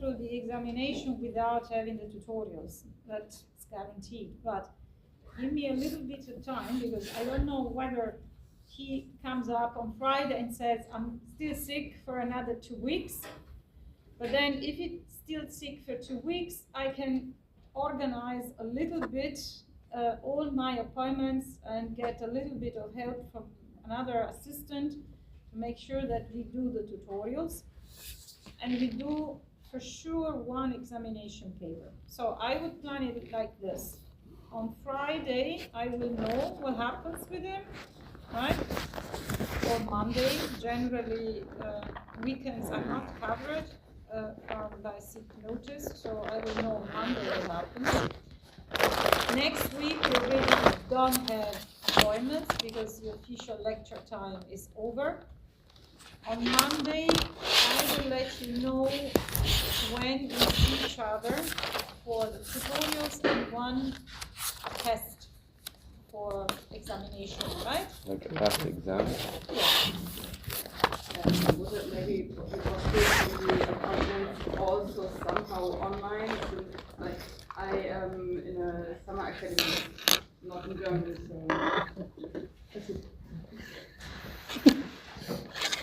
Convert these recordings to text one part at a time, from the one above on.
through the examination without having the tutorials. That's guaranteed. But give me a little bit of time, because I don't know whether he comes up on Friday and says, I'm still sick for another 2 weeks. But then if he's still sick for 2 weeks, I can organize a little bit all my appointments and get a little bit of help from another assistant to make sure that we do the tutorials. And we do for sure one examination paper. So I would plan it like this. On Friday, I will know what happens with him, right? Or Monday. Generally, weekends are not covered by sick notice, so I will know on Monday what happens. Next week, we really don't have appointments because the official lecture time is over. On Monday, I will let you know when we see each other for the tutorials and one test for examination, right? Like a past exam? Yeah. Would it maybe be possible to the appointments also somehow online? Like I am in a summer academy, not in Germany, so.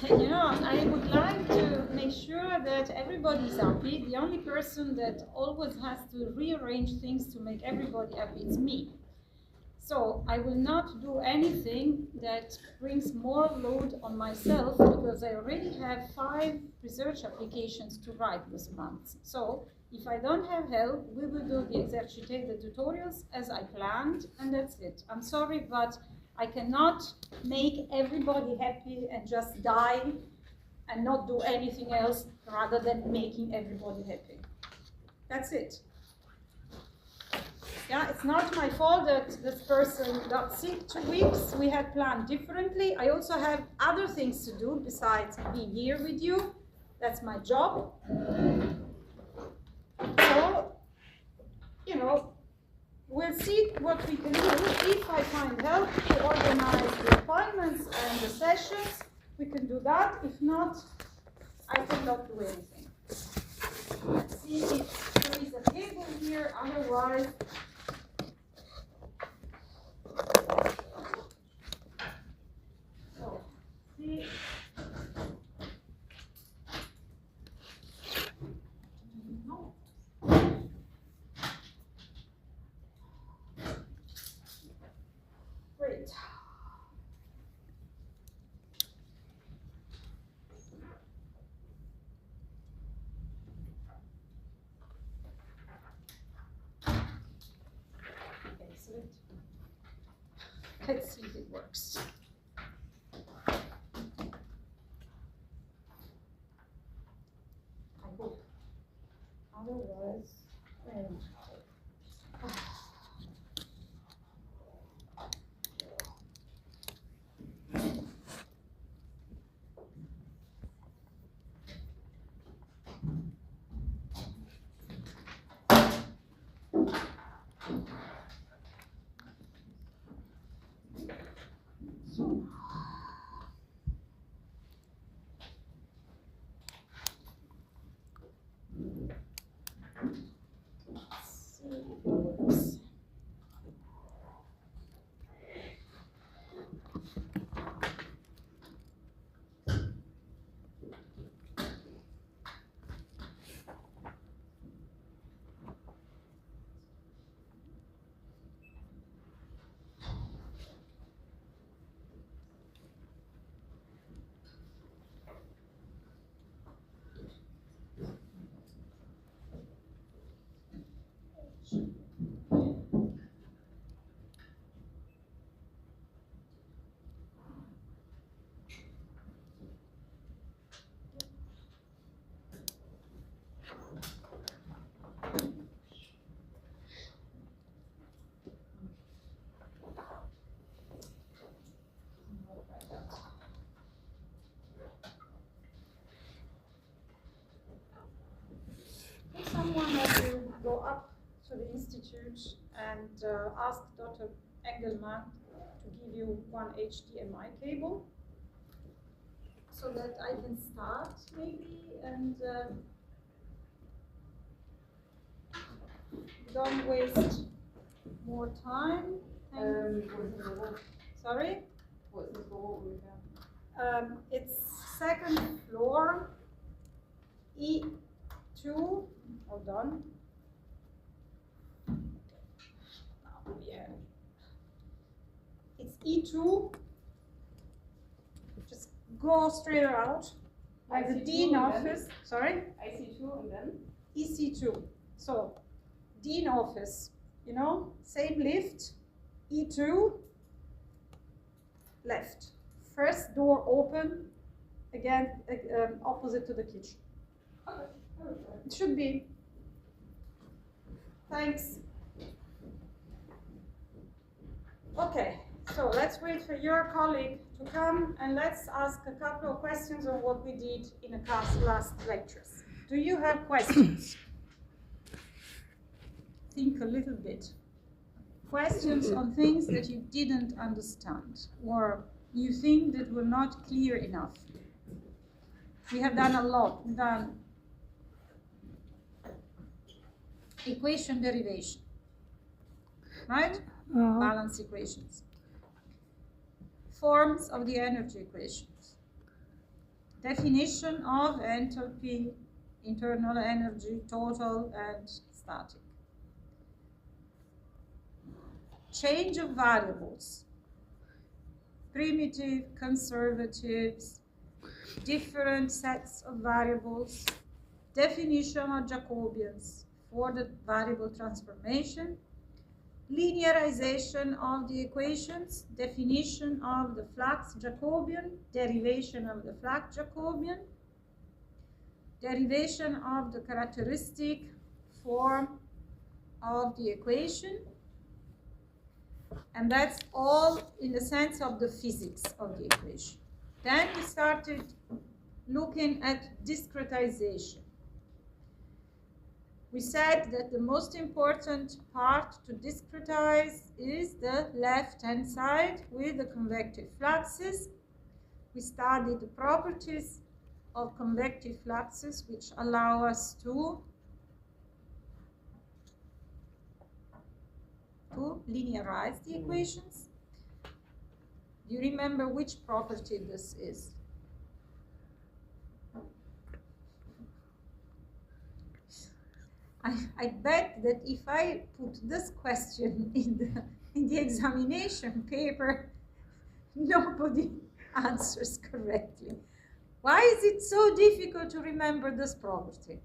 You know, I would like to make sure that everybody's happy. The only person that always has to rearrange things to make everybody happy is me. So I will not do anything that brings more load on myself, because I already have 5 research applications to write this month. So if I don't have help, we will do the exercite, the tutorials as I planned, and that's it. I'm sorry, but I cannot make everybody happy and just die and not do anything else rather than making everybody happy. That's it. Yeah, it's not my fault that this person got sick 2 weeks. We had planned differently. I also have other things to do besides being here with you. That's my job. So, you know, we'll see what we can do. If I find help to organize the appointments and the sessions, we can do that. If not, I cannot do anything. Let's see if there is a table here. Otherwise, so see. No. Great. Excellent. Let's see if it works. I hope. Otherwise, someone has to go up to the institute and ask Dr. Engelmann to give you one HDMI cable so that I can start maybe, and don't waste more time. Sorry? Wo ist das Büro ungefähr? It's second floor, E2. Hold on. Now we have. It's E2. Just go straight out. Like the IC2 dean and office. Sorry? IC2 and then? EC2. So, dean office, you know, same lift, E2, left. First door open, again, opposite to the kitchen. Okay. It should be. Thanks. Okay, so let's wait for your colleague to come and let's ask a couple of questions on what we did in the last lectures. Do you have questions? Think a little bit. Questions on things that you didn't understand or you think that were not clear enough. We have done a lot. We've done equation derivation, right? Balance equations. Forms of the energy equations. Definition of enthalpy, internal energy, total and static. Change of variables, primitive, conservatives, different sets of variables, definition of Jacobians for the variable transformation, linearization of the equations, definition of the flux Jacobian, derivation of the flux Jacobian, derivation of the characteristic form of the equation, and that's all in the sense of the physics of the equation. Then we started looking at discretization. We said that the most important part to discretize is the left-hand side with the convective fluxes. We studied the properties of convective fluxes which allow us to linearize the equations. Do you remember which property this is? I bet that if I put this question in the examination paper, nobody answers correctly. Why is it so difficult to remember this property?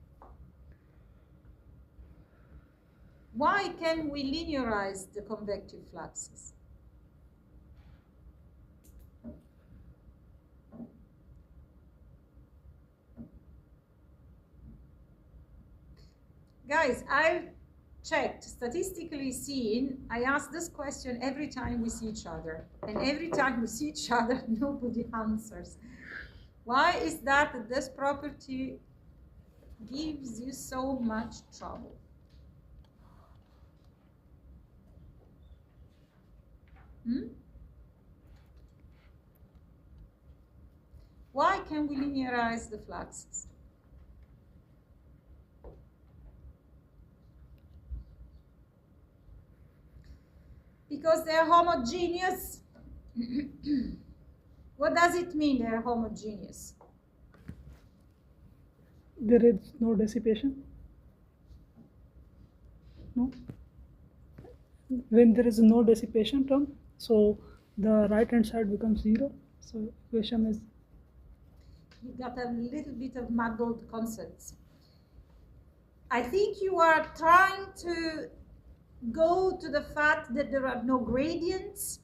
Why can we linearize the convective fluxes? Guys, I've checked, statistically seen, I ask this question every time we see each other. And every time we see each other, nobody answers. Why is that this property gives you so much trouble? Why can we linearize the fluxes? Because they're homogeneous. What does it mean they're homogeneous? There is no dissipation. No. When there is no dissipation term, so the right hand side becomes 0. So equation is. You got a little bit of muddled concepts. I think you are trying to go to the fact that there are no gradients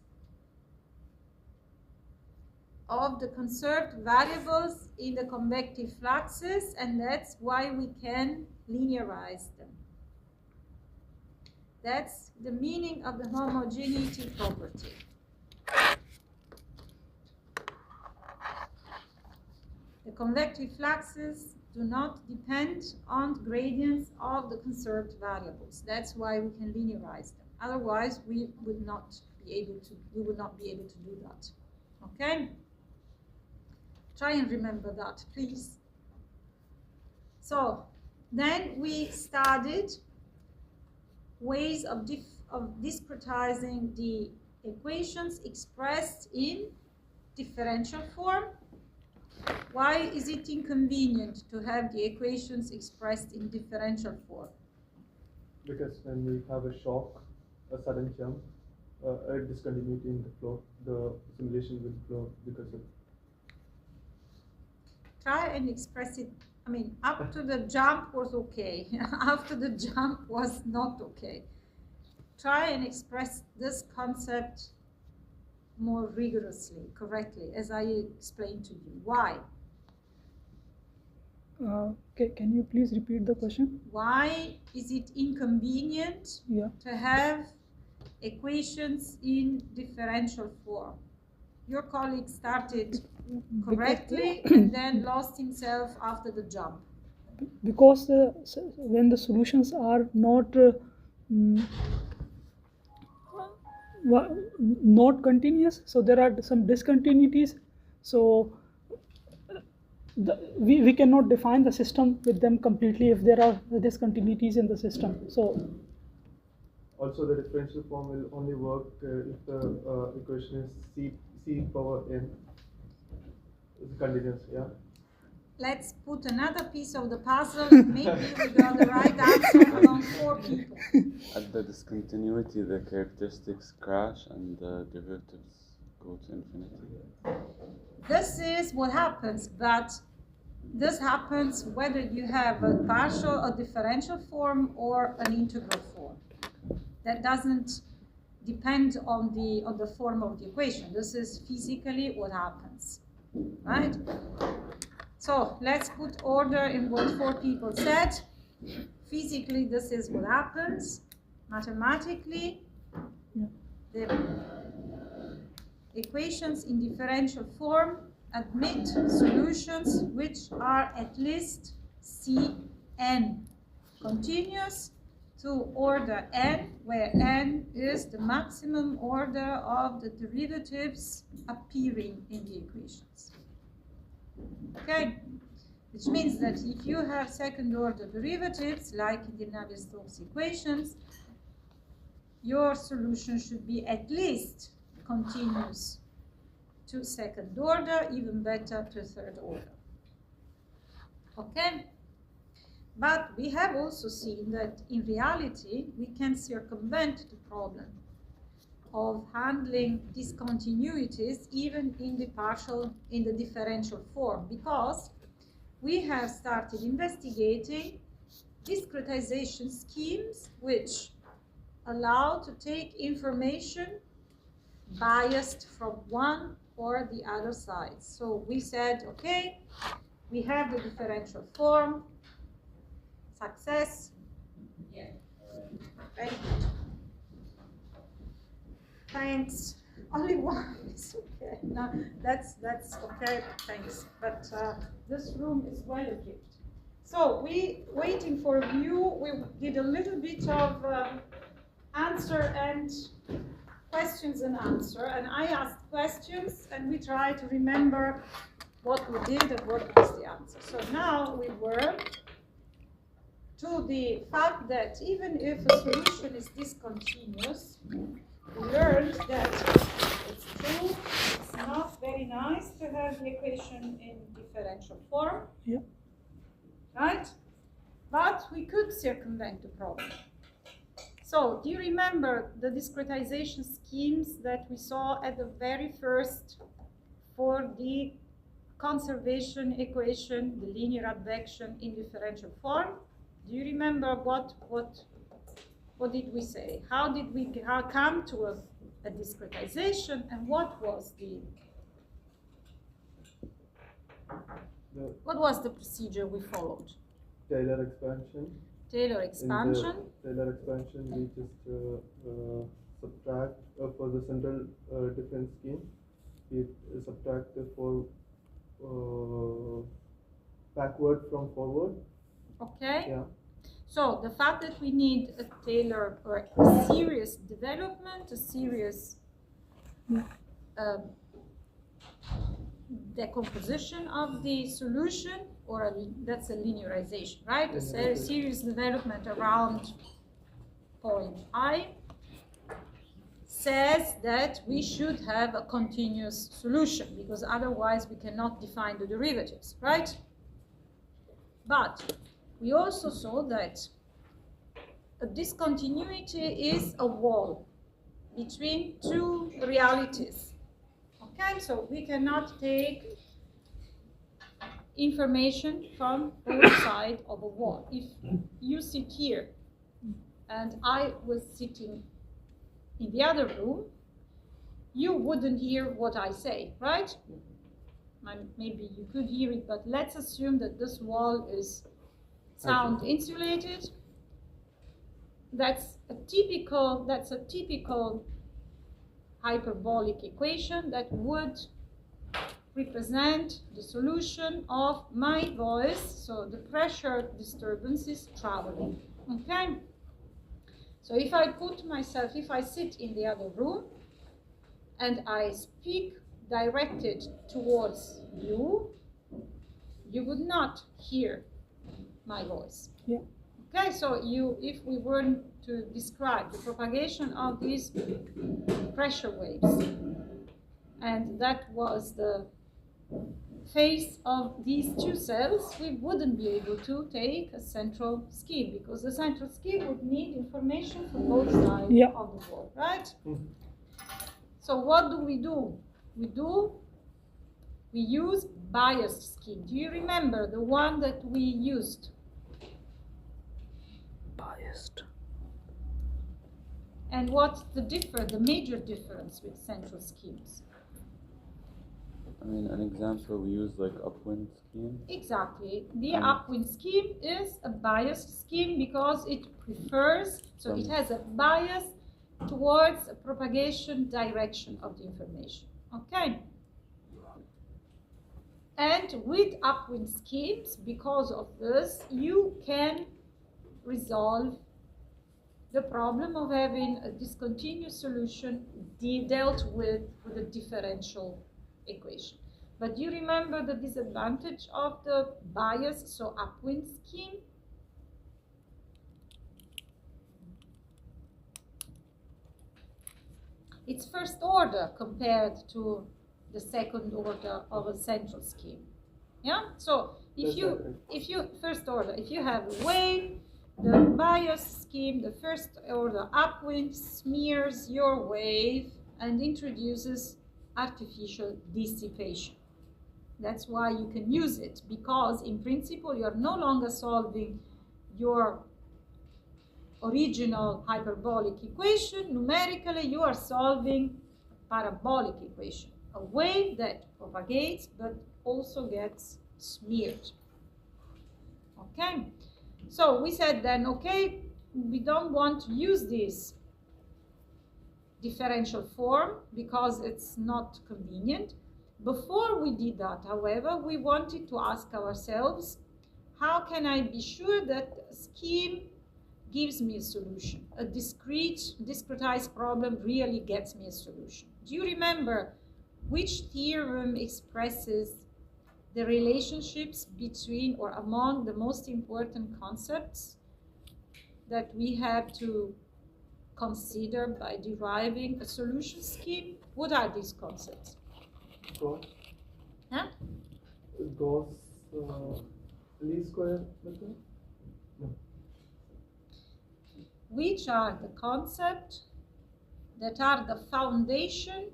of the conserved variables in the convective fluxes, and that's why we can linearize them. That's the meaning of the homogeneity property. The convective fluxes do not depend on gradients of the conserved variables. That's why we can linearize them. Otherwise, we would not be able to do that. Okay? Try and remember that, please. So, then we studied ways of discretizing the equations expressed in differential form. Why is it inconvenient to have the equations expressed in differential form? Because when we have a shock, a sudden jump, a discontinuity in the flow, the simulation will flow because of. Try and express it. I mean, up to the jump was okay. After the jump was not okay. Try and express this concept more rigorously, correctly, as I explained to you. Why? Can you please repeat the question? Why is it inconvenient to have equations in differential form? Your colleague started correctly and then lost himself after the jump. Because when the solutions are not not continuous, so there are some discontinuities. So we cannot define the system with them completely if there are discontinuities in the system. So also the differential form will only work if the equation is c power n is continuous. Yeah. Let's put another piece of the puzzle. Maybe we got the right answer among 4 people. At the discontinuity, the characteristics crash and the derivatives go to infinity. This is what happens, but this happens whether you have a partial or differential form or an integral form. That doesn't depend on the form of the equation. This is physically what happens, right? So let's put order in what 4 people said. Physically, this is what happens. Mathematically, the equations in differential form admit solutions which are at least Cn continuous to order n, where n is the maximum order of the derivatives appearing in the equations. Okay, which means that if you have second order derivatives, like in the Navier-Stokes equations, your solution should be at least continuous to second order, even better to third order. Okay? But we have also seen that in reality, we can circumvent the problem of handling discontinuities even in the differential form, because we have started investigating discretization schemes which allow to take information biased from one or the other side. So we said, okay, we have the differential form, success. Yeah. Very good. Thanks. Only one is okay. No, that's okay. Thanks. But this room is well equipped. So we waiting for a view. We did a little bit of answer and questions and answer. And I asked questions, and we tried to remember what we did and what was the answer. So now we work to the fact that even if a solution is discontinuous, we learned that it's true, it's not very nice to have the equation in differential form. Yeah. Right? But we could circumvent the problem. So, do you remember the discretization schemes that we saw at the very first for the conservation equation, the linear advection in differential form? Do you remember what did we say? How did we come to a discretization, and what was the procedure we followed? Taylor expansion. Taylor expansion. In the Taylor expansion, we just subtract for the central difference scheme. We subtract for backward from forward. Okay. Yeah. So the fact that we need a Taylor or a serious development, a serious decomposition of the solution, or that's a linearization, right? A serious development around point I says that we should have a continuous solution, because otherwise we cannot define the derivatives, right? But we also saw that a discontinuity is a wall between two realities. Okay, so we cannot take information from both sides of a wall. If you sit here and I was sitting in the other room, you wouldn't hear what I say, right? Maybe you could hear it, but let's assume that this wall is sound insulated. That's a typical hyperbolic equation that would represent the solution of my voice, so the pressure disturbance is traveling, okay? So if I sit in the other room and I speak directed towards you, you would not hear my voice. Yeah. Okay, so if we were to describe the propagation of these pressure waves, and that was the phase of these two cells, we wouldn't be able to take a central scheme, because the central scheme would need information from both sides Yeah. of the wall, right? So what do? We use biased scheme. Do you remember the one that we used? Biased. And what's the major difference with central schemes? I mean, an example we use like upwind scheme. Exactly. The upwind scheme is a biased scheme because it prefers, so it has a bias towards a propagation direction of the information. Okay? And with upwind schemes, because of this, you can resolve the problem of having a discontinuous solution dealt with a differential equation. But you remember the disadvantage of the bias, so upwind scheme? It's first order compared to the second order of a central scheme. Yeah? So if you first order, if you have a wave, the bias scheme, the first order upwind smears your wave and introduces artificial dissipation. That's why you can use it, because in principle you are no longer solving your original hyperbolic equation. Numerically, you are solving a parabolic equation, a wave that propagates but also gets smeared. Okay, so we said then, okay, we don't want to use this differential form because it's not convenient. Before we did that, however, we wanted to ask ourselves, how can I be sure that a scheme gives me a solution? A discretized problem really gets me a solution. Do you remember which theorem expresses the relationships between or among the most important concepts that we have to consider by deriving a solution scheme? What are these concepts? Gauss. Huh? Gauss least square method? No. Which are the concepts that are the foundation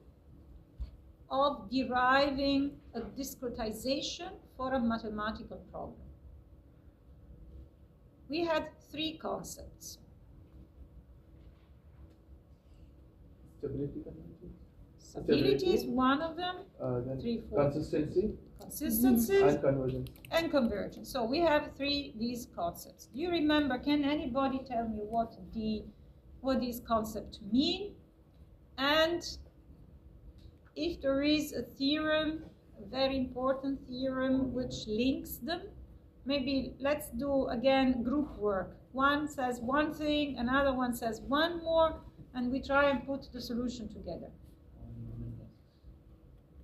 of deriving a discretization for a mathematical problem? We had three concepts. Stability convention. Stability is one of them. Then 3, 4. consistency Consistency and convergence. and convergence. So we have these concepts. Do you remember? Can anybody tell me what these concepts mean? And if there is a theorem, a very important theorem which links them, maybe let's do again group work. One says one thing, another one says one more, and we try and put the solution together.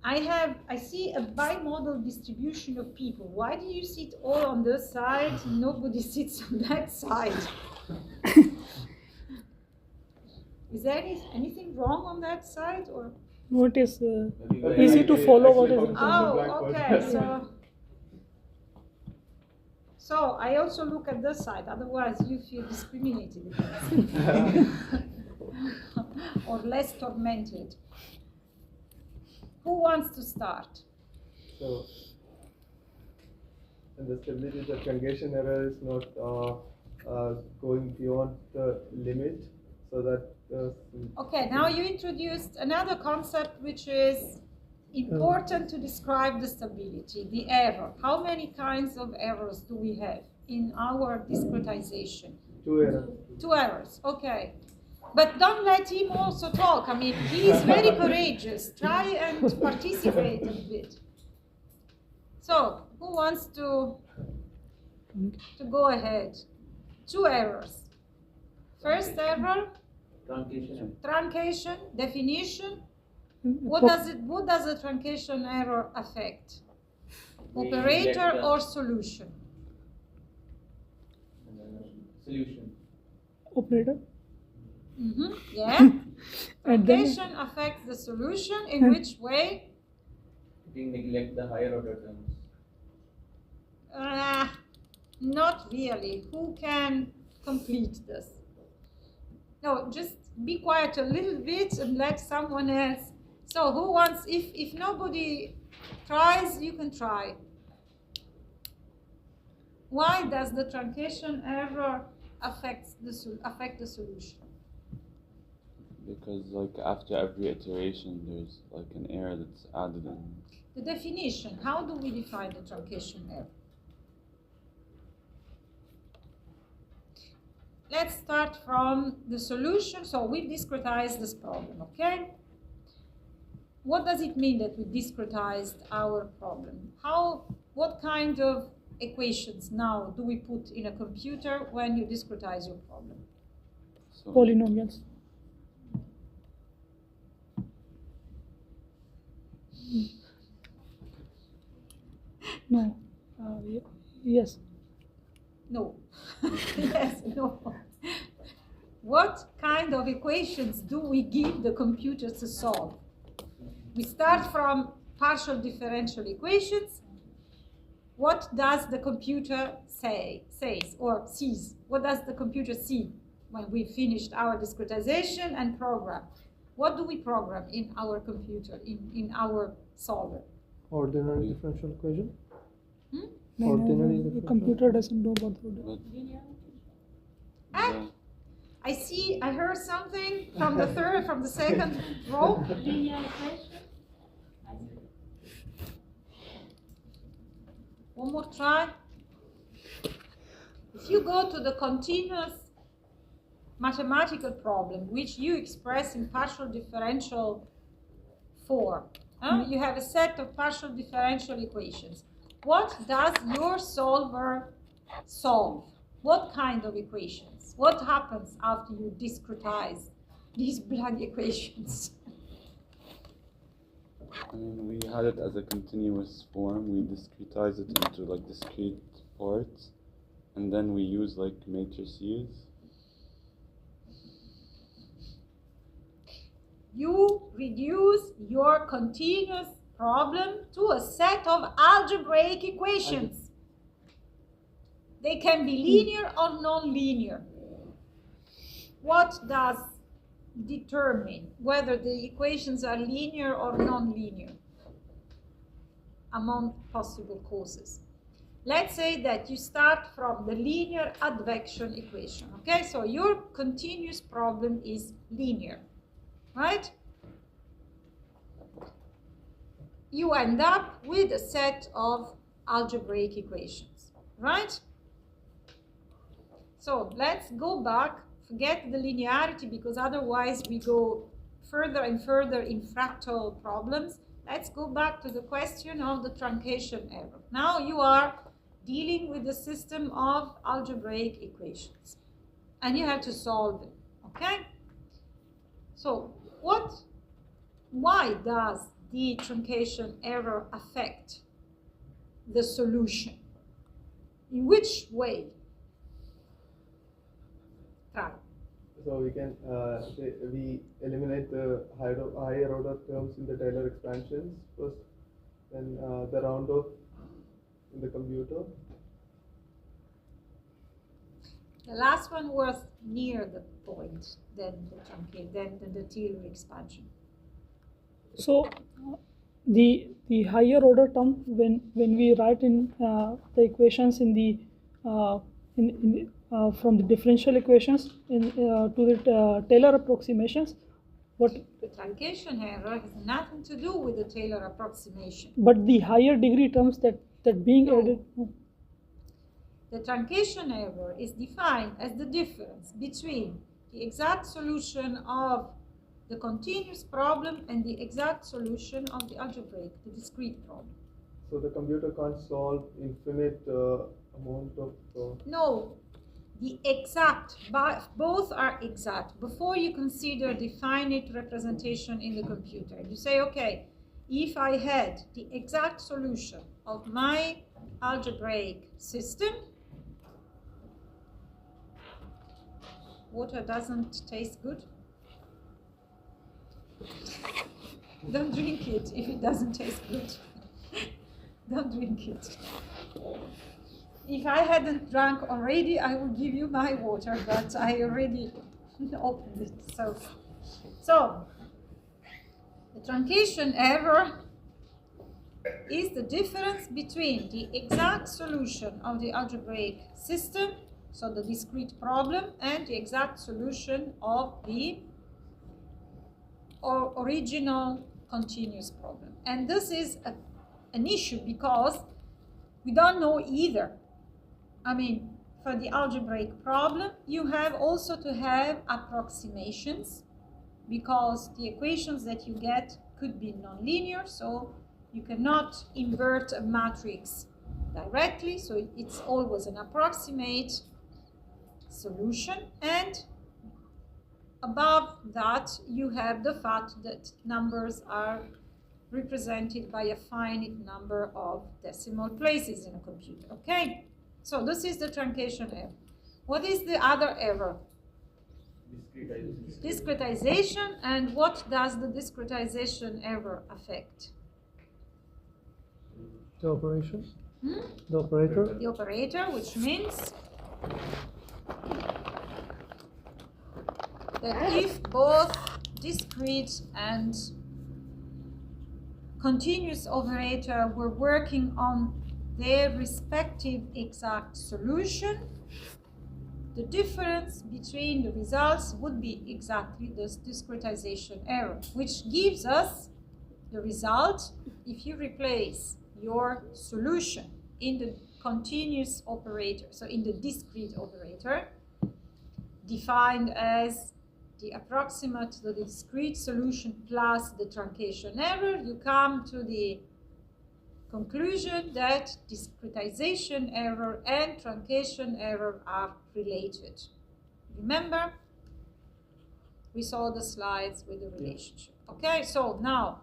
I see a bimodal distribution of people. Why do you sit all on this side? Nobody sits on that side. Is there anything wrong on that side, or? What is Maybe easy to follow? What actually is functions in Oh, Blackboard. okay. So I also look at this side. Otherwise, you feel discriminated against, or less tormented. Who wants to start? So, and the stability, the truncation error is not going beyond the limit, so that. Okay, now you introduced another concept which is important to describe the stability, the error. How many kinds of errors do we have in our discretization? 2 errors. 2 errors, okay. But don't let him also talk. I mean, he is very courageous. Try and participate a bit. So, who wants to go ahead? 2 errors. First error, truncation, definition. What does the truncation error affect? Operator or solution? Solution. operator? Yeah. And then Truncation affects the solution. In which way? We neglect the higher order terms. Not really. Who can complete this? No, just be quiet a little bit and let someone else. So who wants, if nobody tries, you can try. Why does the truncation error affect the solution? Because like after every iteration, there's like an error that's added in. The definition, how do we define the truncation error? Let's start from the solution. So we discretized this problem, okay? What does it mean that we discretized our problem? What kind of equations now do we put in a computer when you discretize your problem? So polynomials. No. Yes. No. Yes, no. What kind of equations do we give the computer to solve? We start from partial differential equations. What does the computer says or sees? What does the computer see when we finished our discretization and program? What do we program in our computer, in our solver? Ordinary differential equation. No, Ordinary the differential. computer doesn't know about that. but, Ah, I heard something from the second row. Linear equation. One more try. If you go to the continuous mathematical problem, which you express in partial differential form, you have a set of partial differential equations. What does your solver solve? What kind of equations? What happens after you discretize these bloody equations? I mean, we had it as a continuous form. We discretize it into like discrete parts, and then we use like matrices. You reduce your continuous problem to a set of algebraic equations. They can be linear or non-linear. What does determine whether the equations are linear or non-linear among possible causes? Let's say that you start from the linear advection equation. Okay, so your continuous problem is linear, right? You end up with a set of algebraic equations, right? So let's go back, forget the linearity because otherwise we go further and further in fractal problems. Let's go back to the question of the truncation error. Now you are dealing with a system of algebraic equations and you have to solve them, okay? So why does the truncation error affect the solution? In which way? Try. So we can we eliminate the higher order terms in the Taylor expansions first, then the round off in the computer. The last one was near the point, then the truncate, then the Taylor expansion. So the higher order term, when we write in the equations in the from the differential equations to the Taylor approximations, what The truncation error has nothing to do with the Taylor approximation. but the higher degree terms that being No. added. The truncation error is defined as the difference between the exact solution of the continuous problem and the exact solution of the algebraic, the discrete problem. So the computer can't solve infinite amount of. No, the exact, both are exact. Before you consider the finite representation in the computer, you say, okay, if I had the exact solution of my algebraic system, water doesn't taste good. Don't drink it if it doesn't taste good. Don't drink it. If I hadn't drunk already, I would give you my water, but I already opened it. So the truncation error is the difference between the exact solution of the algebraic system, so the discrete problem, and the exact solution of the original continuous problem. And this is an issue because we don't know either. I mean, for the algebraic problem, you have also to have approximations because the equations that you get could be nonlinear, so you cannot invert a matrix directly, so it's always an approximate solution. And above that, you have the fact that numbers are represented by a finite number of decimal places in a computer, okay? So this is the truncation error. What is the other error? Discretization. Discretization. And what does the discretization error affect? The operation. The operator. The operator, which means that if both discrete and continuous operator were working on their respective exact solution, the difference between the results would be exactly this discretization error, which gives us the result if you replace your solution in the continuous operator, so in the discrete operator, defined as the approximate to the discrete solution plus the truncation error, you come to the conclusion that discretization error and truncation error are related. Remember, we saw the slides with the relationship. Okay, so now,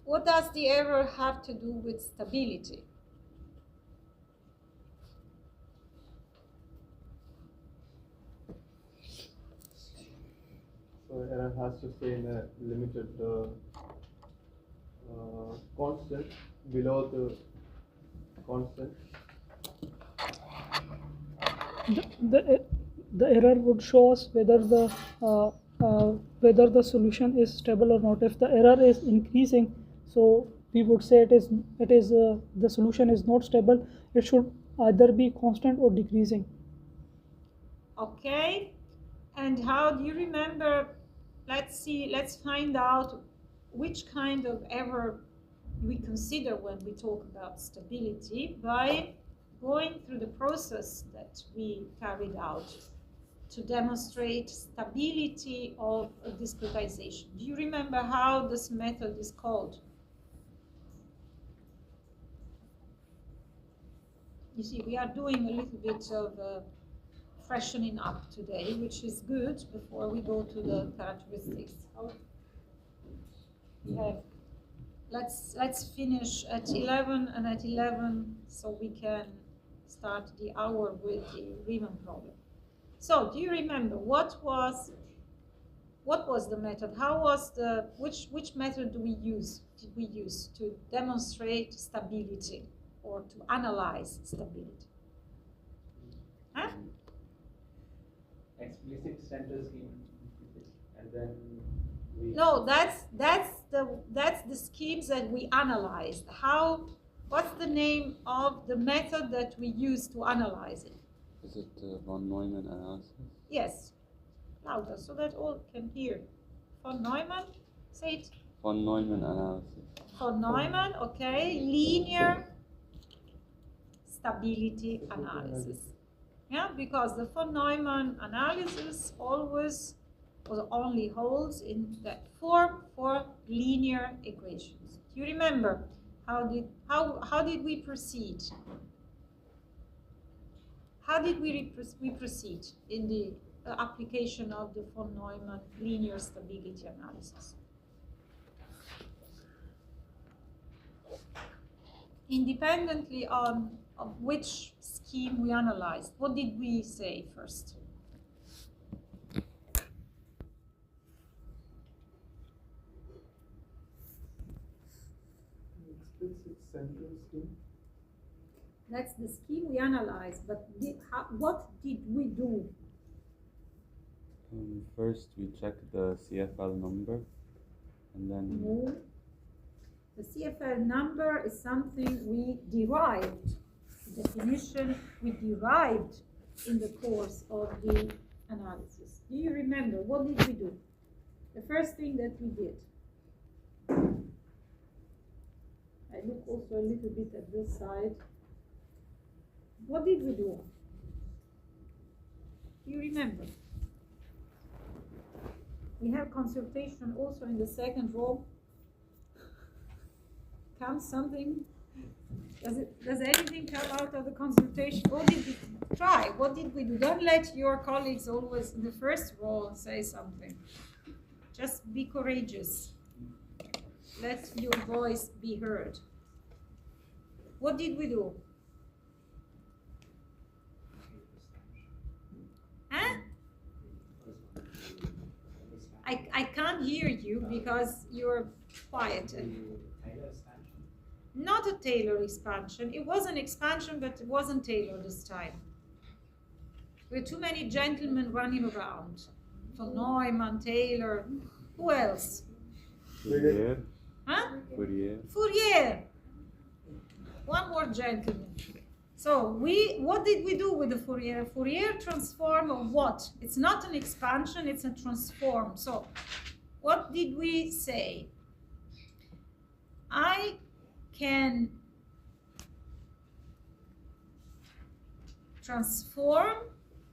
what does the error have to do with stability? So error has to stay in a limited constant below the constant. The error would show us whether the solution is stable or not. If the error is increasing, so we would say the solution is not stable. It should either be constant or decreasing. Okay, and how do you remember? Let's find out which kind of error we consider when we talk about stability by going through the process that we carried out to demonstrate stability of a discretization. Do you remember how this method is called? You see, we are doing a little bit of freshening up today, which is good before we go to the characteristics. We have, let's finish at 11, and at 11, so we can start the hour with the Riemann problem. So do you remember what was the method? How was the which method did we use to demonstrate stability or to analyze stability? Huh? Explicit center scheme, and then we. No, that's the schemes that we analyzed. What's the name of the method that we use to analyze it? Is it von Neumann analysis? Yes, louder so that all can hear. Von Neumann, say it. Von Neumann analysis. Von Neumann, okay. Linear stability analysis. Yeah, because the von Neumann analysis always or only holds in that form for linear equations. Do you remember how did we proceed? How did we proceed in the application of the von Neumann linear stability analysis? Independently of which scheme we analyzed, what did we say first? Explicit center scheme. That's the scheme we analyzed, but what did we do? First, we check the CFL number, and then No. The CFL number is something we derived. The definition we derived in the course of the analysis. Do you remember? What did we do? The first thing that we did. I look also a little bit at this side. What did we do? Do you remember? We have consultation also in the second row. Comes something? Does anything come out of the consultation? What did we try? What did we do? Don't let your colleagues always in the first row say something. Just be courageous. Let your voice be heard. What did we do? Huh? I can't hear you because you're quiet. Not a Taylor expansion. It was an expansion, but it wasn't Taylor this time. There were too many gentlemen running around. Von Neumann, Taylor. Who else? Fourier. Huh? Fourier. Fourier. One more gentleman. So what did we do with the Fourier? Fourier transform of what? It's not an expansion, it's a transform. So what did we say? I can transform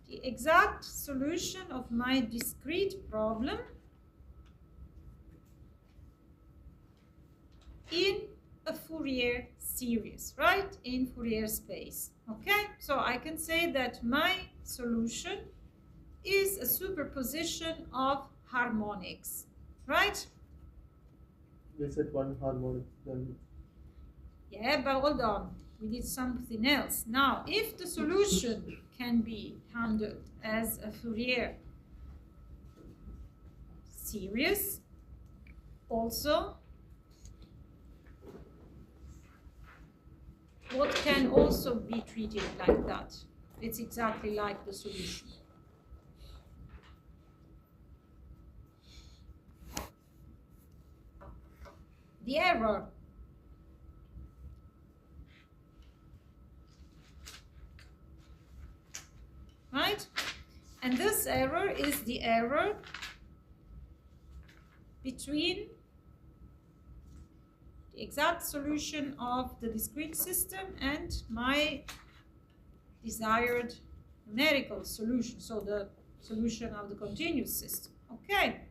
the exact solution of my discrete problem in a Fourier series, right? In Fourier space. Okay? So I can say that my solution is a superposition of harmonics, right? We said one harmonic, then Yeah, but hold on. We did something else. Now, if the solution can be handled as a Fourier series, also, what can also be treated like that? It's exactly like the solution. The error. Right? And this error is the error between the exact solution of the discrete system and my desired numerical solution, so the solution of the continuous system. Okay.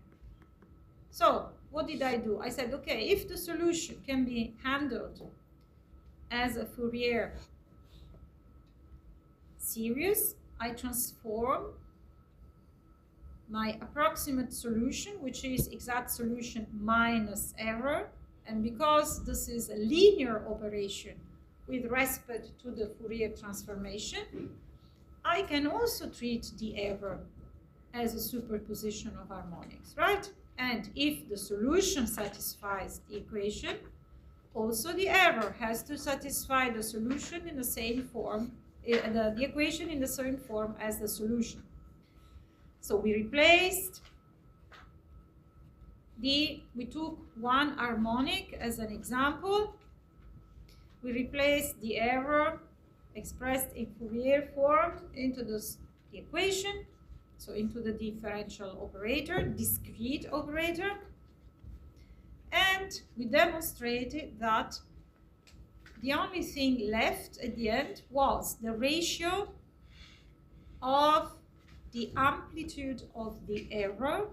So what did I do? I said, okay, if the solution can be handled as a Fourier series, I transform my approximate solution, which is exact solution minus error. And because this is a linear operation with respect to the Fourier transformation, I can also treat the error as a superposition of harmonics, right? And if the solution satisfies the equation, also the error has to satisfy the solution in the same form, the equation in the same form as the solution. So we replaced we took one harmonic as an example. We replaced the error expressed in Fourier form into the equation, so into the differential operator, discrete operator. And we demonstrated that the only thing left at the end was the ratio of the amplitude of the error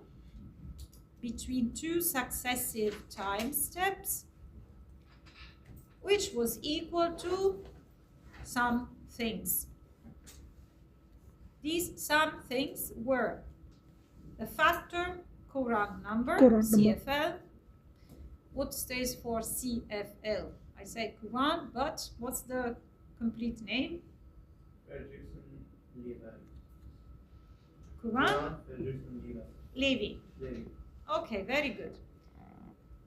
between two successive time steps, which was equal to some things. These some things were the factor Courant number, CFL. What stands for CFL? I say Courant, but what's the complete name? Courant Levy. Okay, very good.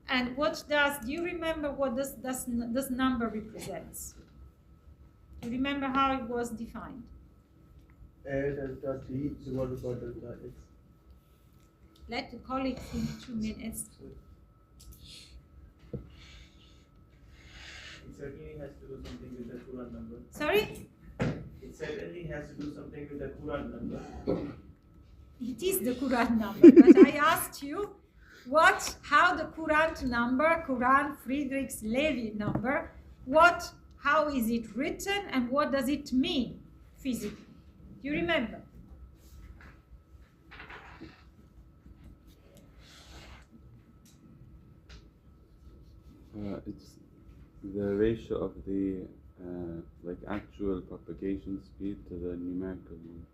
And do you remember what this number represents? Do you remember how it was defined? A delta T divided by delta X. Let the colleague think 2 minutes. It certainly has to do something with the Courant number. Sorry? It certainly has to do something with the Courant number. It is the Courant number, but I asked you how the Courant number, Courant-Friedrichs-Levy number, how is it written and what does it mean physically? Do you remember? It's the ratio of the actual propagation speed to the numerical one.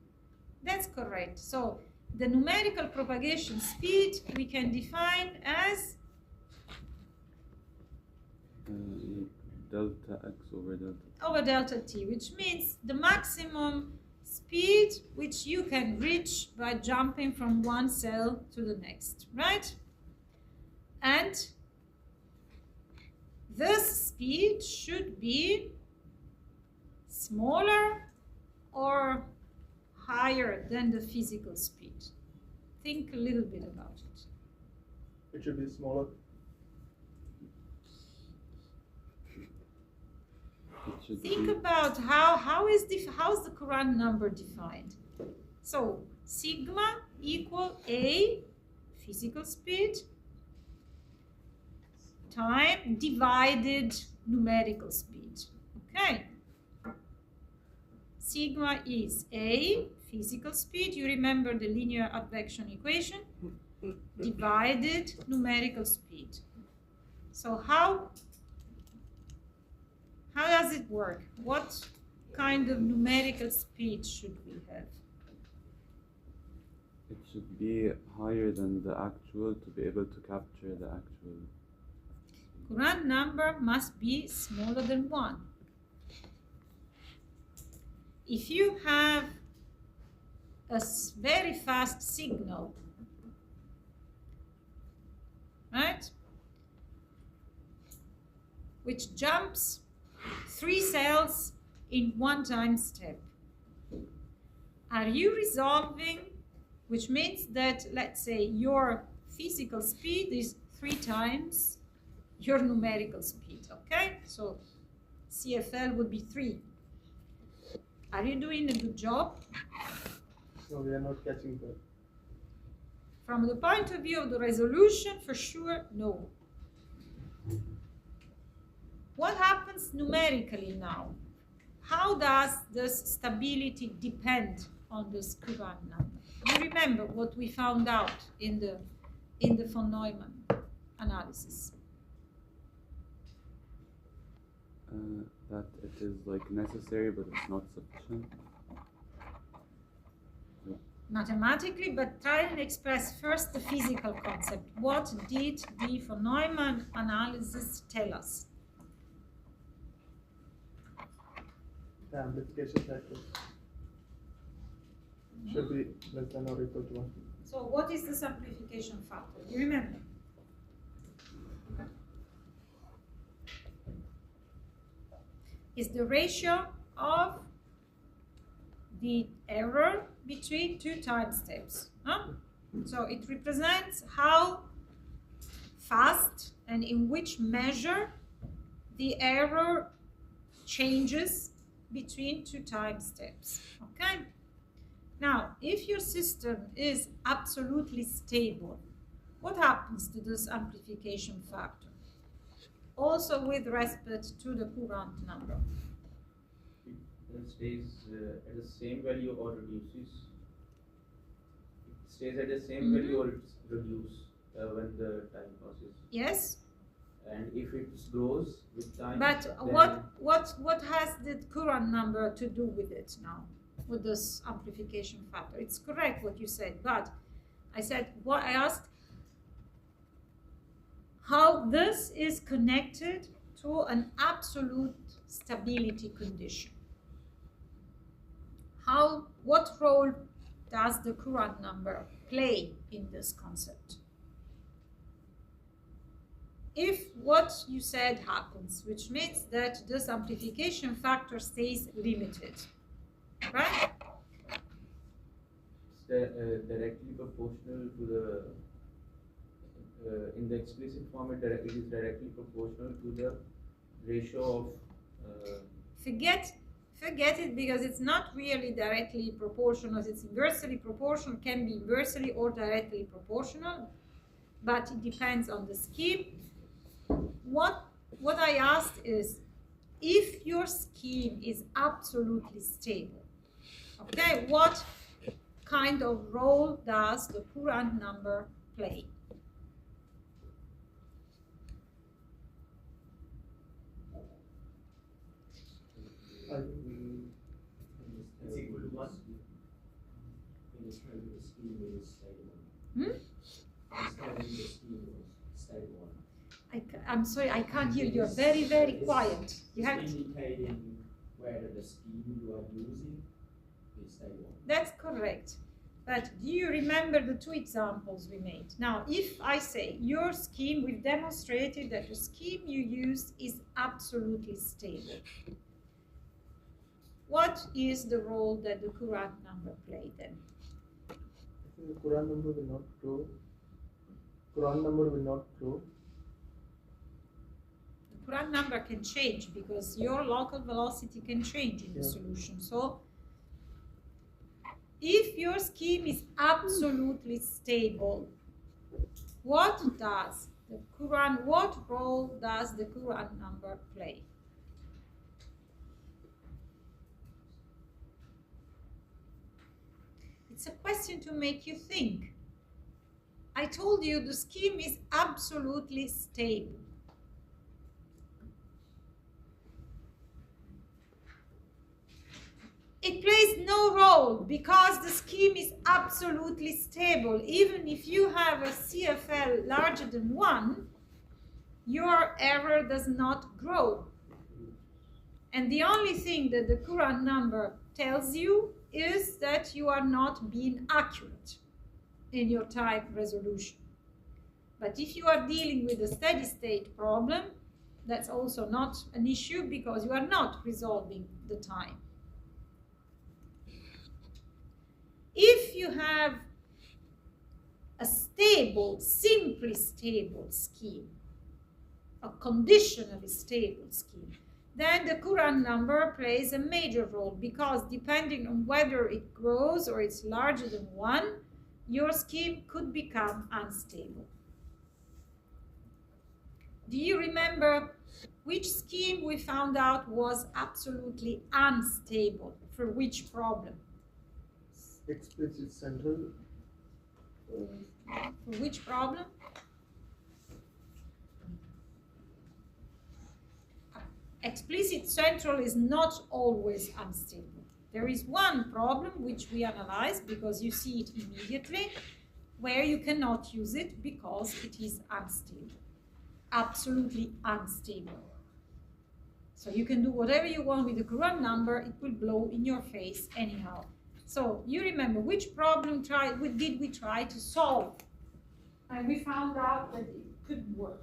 That's correct. So the numerical propagation speed we can define as delta x over delta t. over delta t, which means the maximum speed which you can reach by jumping from one cell to the next, right? And this speed should be smaller or higher than the physical speed. Think a little bit about it. It should be smaller. Think about how's the Courant number defined. So sigma equal A physical speed time divided numerical speed. Okay. Sigma is A physical speed. You remember the linear advection equation divided numerical speed. So how does it work? What kind of numerical speed should we have? It should be higher than the actual to be able to capture the actual. Courant number must be smaller than 1. If you have a very fast signal, right, which jumps 3 cells in one time step, are you resolving, which means that, let's say, your physical speed is 3 times your numerical speed, okay? So CFL would be 3. Are you doing a good job? No, we are not catching that. From the point of view of the resolution, for sure, no. What happens numerically now? How does this stability depend on this Courant number? You remember what we found out in the von Neumann analysis. That it is necessary, but it's not sufficient. Mathematically, but try and express first the physical concept. What did the von Neumann analysis tell us? The amplification factor. should be less than or equal to 1. So what is the simplification factor? Do you remember? It's the ratio of the error between two time steps. Huh? So it represents how fast and in which measure the error changes between two time steps. Okay? Now, if your system is absolutely stable, what happens to this amplification factor? Also with respect to the Courant number. It stays at the same value or reduces. It stays at the same value or it's reduced when the time passes. Yes? And if it grows with time, But then what has the Courant number to do with it now? With this amplification factor? It's correct what you said, but I said, what I asked, how this is connected to an absolute stability condition. What role does the Courant number play in this concept? If what you said happens, which means that this amplification factor stays limited, right? it's directly proportional to the in the explicit form it is directly proportional to the ratio of Forget it, because it's not really directly proportional. It's inversely proportional, can be inversely or directly proportional, but it depends on the scheme. What I asked is, if your scheme is absolutely stable, okay, what kind of role does the Courant number play? It's equal to 1. In this term, the scheme is stable. This time, the scheme was stable. I'm sorry, I can't hear you. You're very, very quiet. You have It's indicating whether the scheme you are using is stable. That's correct. But do you remember the two examples we made? Now, if I say your scheme, we've demonstrated that the scheme you use is absolutely stable. What is the role that the Courant number played then? I think the Courant number will not grow. Courant number will not grow. The Courant number can change because your local velocity can change in the solution. So, if your scheme is absolutely stable, what role does the Courant number play? It's a question to make you think. I told you the scheme is absolutely stable. It plays no role because the scheme is absolutely stable. Even if you have a CFL larger than 1, your error does not grow. And the only thing that the Courant number tells you is that you are not being accurate in your time resolution. But if you are dealing with a steady state problem, that's also not an issue because you are not resolving the time. If you have a stable, simply stable scheme, a conditionally stable scheme, then the Courant number plays a major role because depending on whether it grows or it's larger than 1, your scheme could become unstable. Do you remember which scheme we found out was absolutely unstable? For which problem? Explicit central. For which problem? Explicit central is not always unstable. There is one problem which we analyze because you see it immediately, where you cannot use it because it is unstable. Absolutely unstable. So you can do whatever you want with the Courant number, it will blow in your face anyhow. So you remember which problem did we try to solve? And we found out that it couldn't work.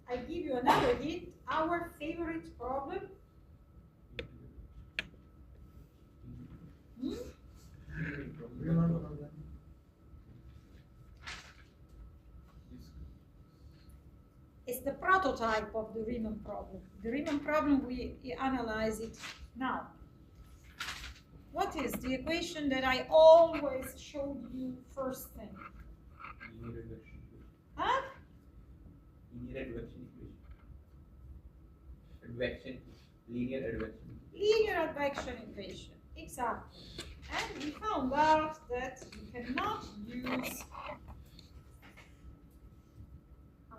I give you another hint. Our favorite problem. It's the prototype of the Riemann problem. The Riemann problem, we analyze it now. What is the equation that I always showed you first thing? Linear advection. Huh? Linear advection equation. Advection. Linear advection. Linear advection equation. Exactly. And we found out that you cannot use,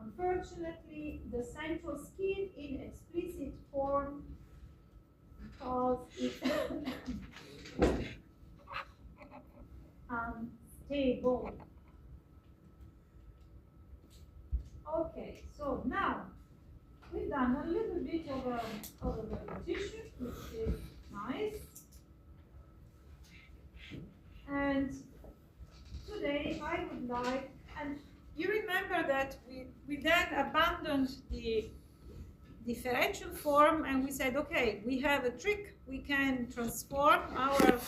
unfortunately, the central scheme in explicit form because it's unstable. Okay, so now we've done a little bit of a repetition, which is nice. And today I would like, and you remember that we then abandoned the differential form and we said, okay, we have a trick. We can transform our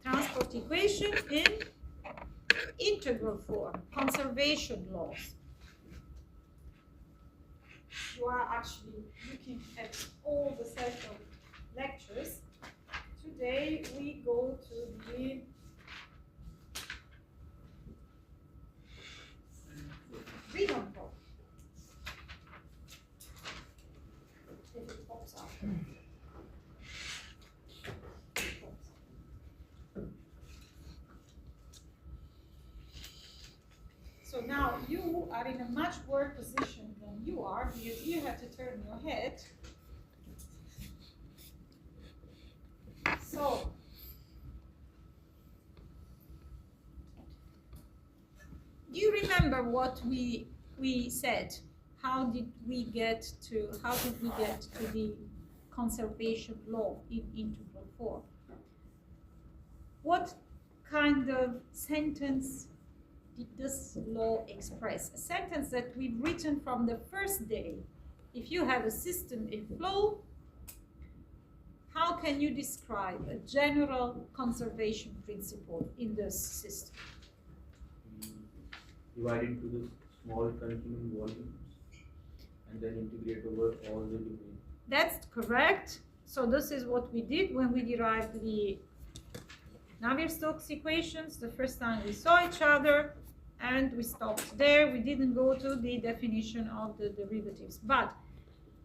transport equation in integral form, conservation laws. You are actually looking at all the set of lectures. Today we go to the Riemann problem. If it pops up. So now you are in a much worse position than you are because you have to turn your head. So do you remember what we said? How did we get to the conservation law in integral form? What kind of sentence did this law express? A sentence that we've written from the first day. If you have a system in flow, how can you describe a general conservation principle in this system? Divide into the small continuum volumes and then integrate over all the domains. That's correct. So this is what we did when we derived the Navier-Stokes equations the first time we saw each other, and we stopped there. We didn't go to the definition of the derivatives. But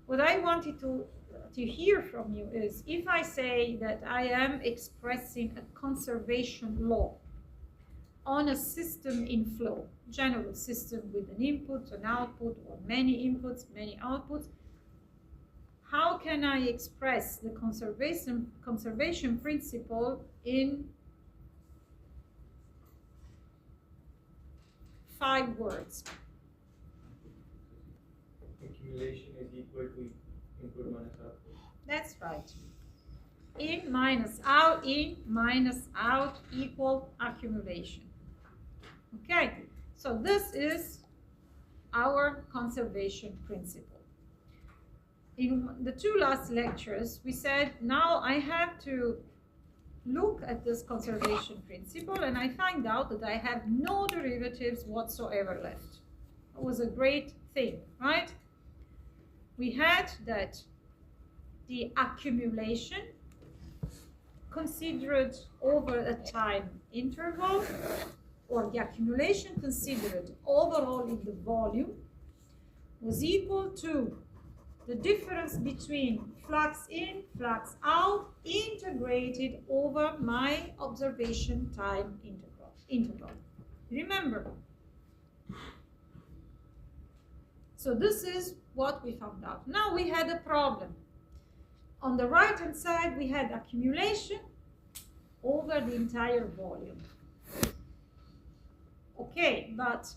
what I wanted to hear from you is, if I say that I am expressing a conservation law on a system in flow, general system with an input, an output, or many inputs, many outputs, how can I express the conservation principle in 5 words? Accumulation is equal to input minus output. That's right. In minus out equal accumulation. Okay, so this is our conservation principle. In the 2 last lectures, we said, now I have to look at this conservation principle, and I find out that I have no derivatives whatsoever left. It was a great thing, right? We had that the accumulation considered over a time interval, or the accumulation considered overall in the volume, was equal to the difference between flux in, flux out, integrated over my observation time integral. Remember? So this is what we found out. Now we had a problem. On the right-hand side, we had accumulation over the entire volume. Okay, but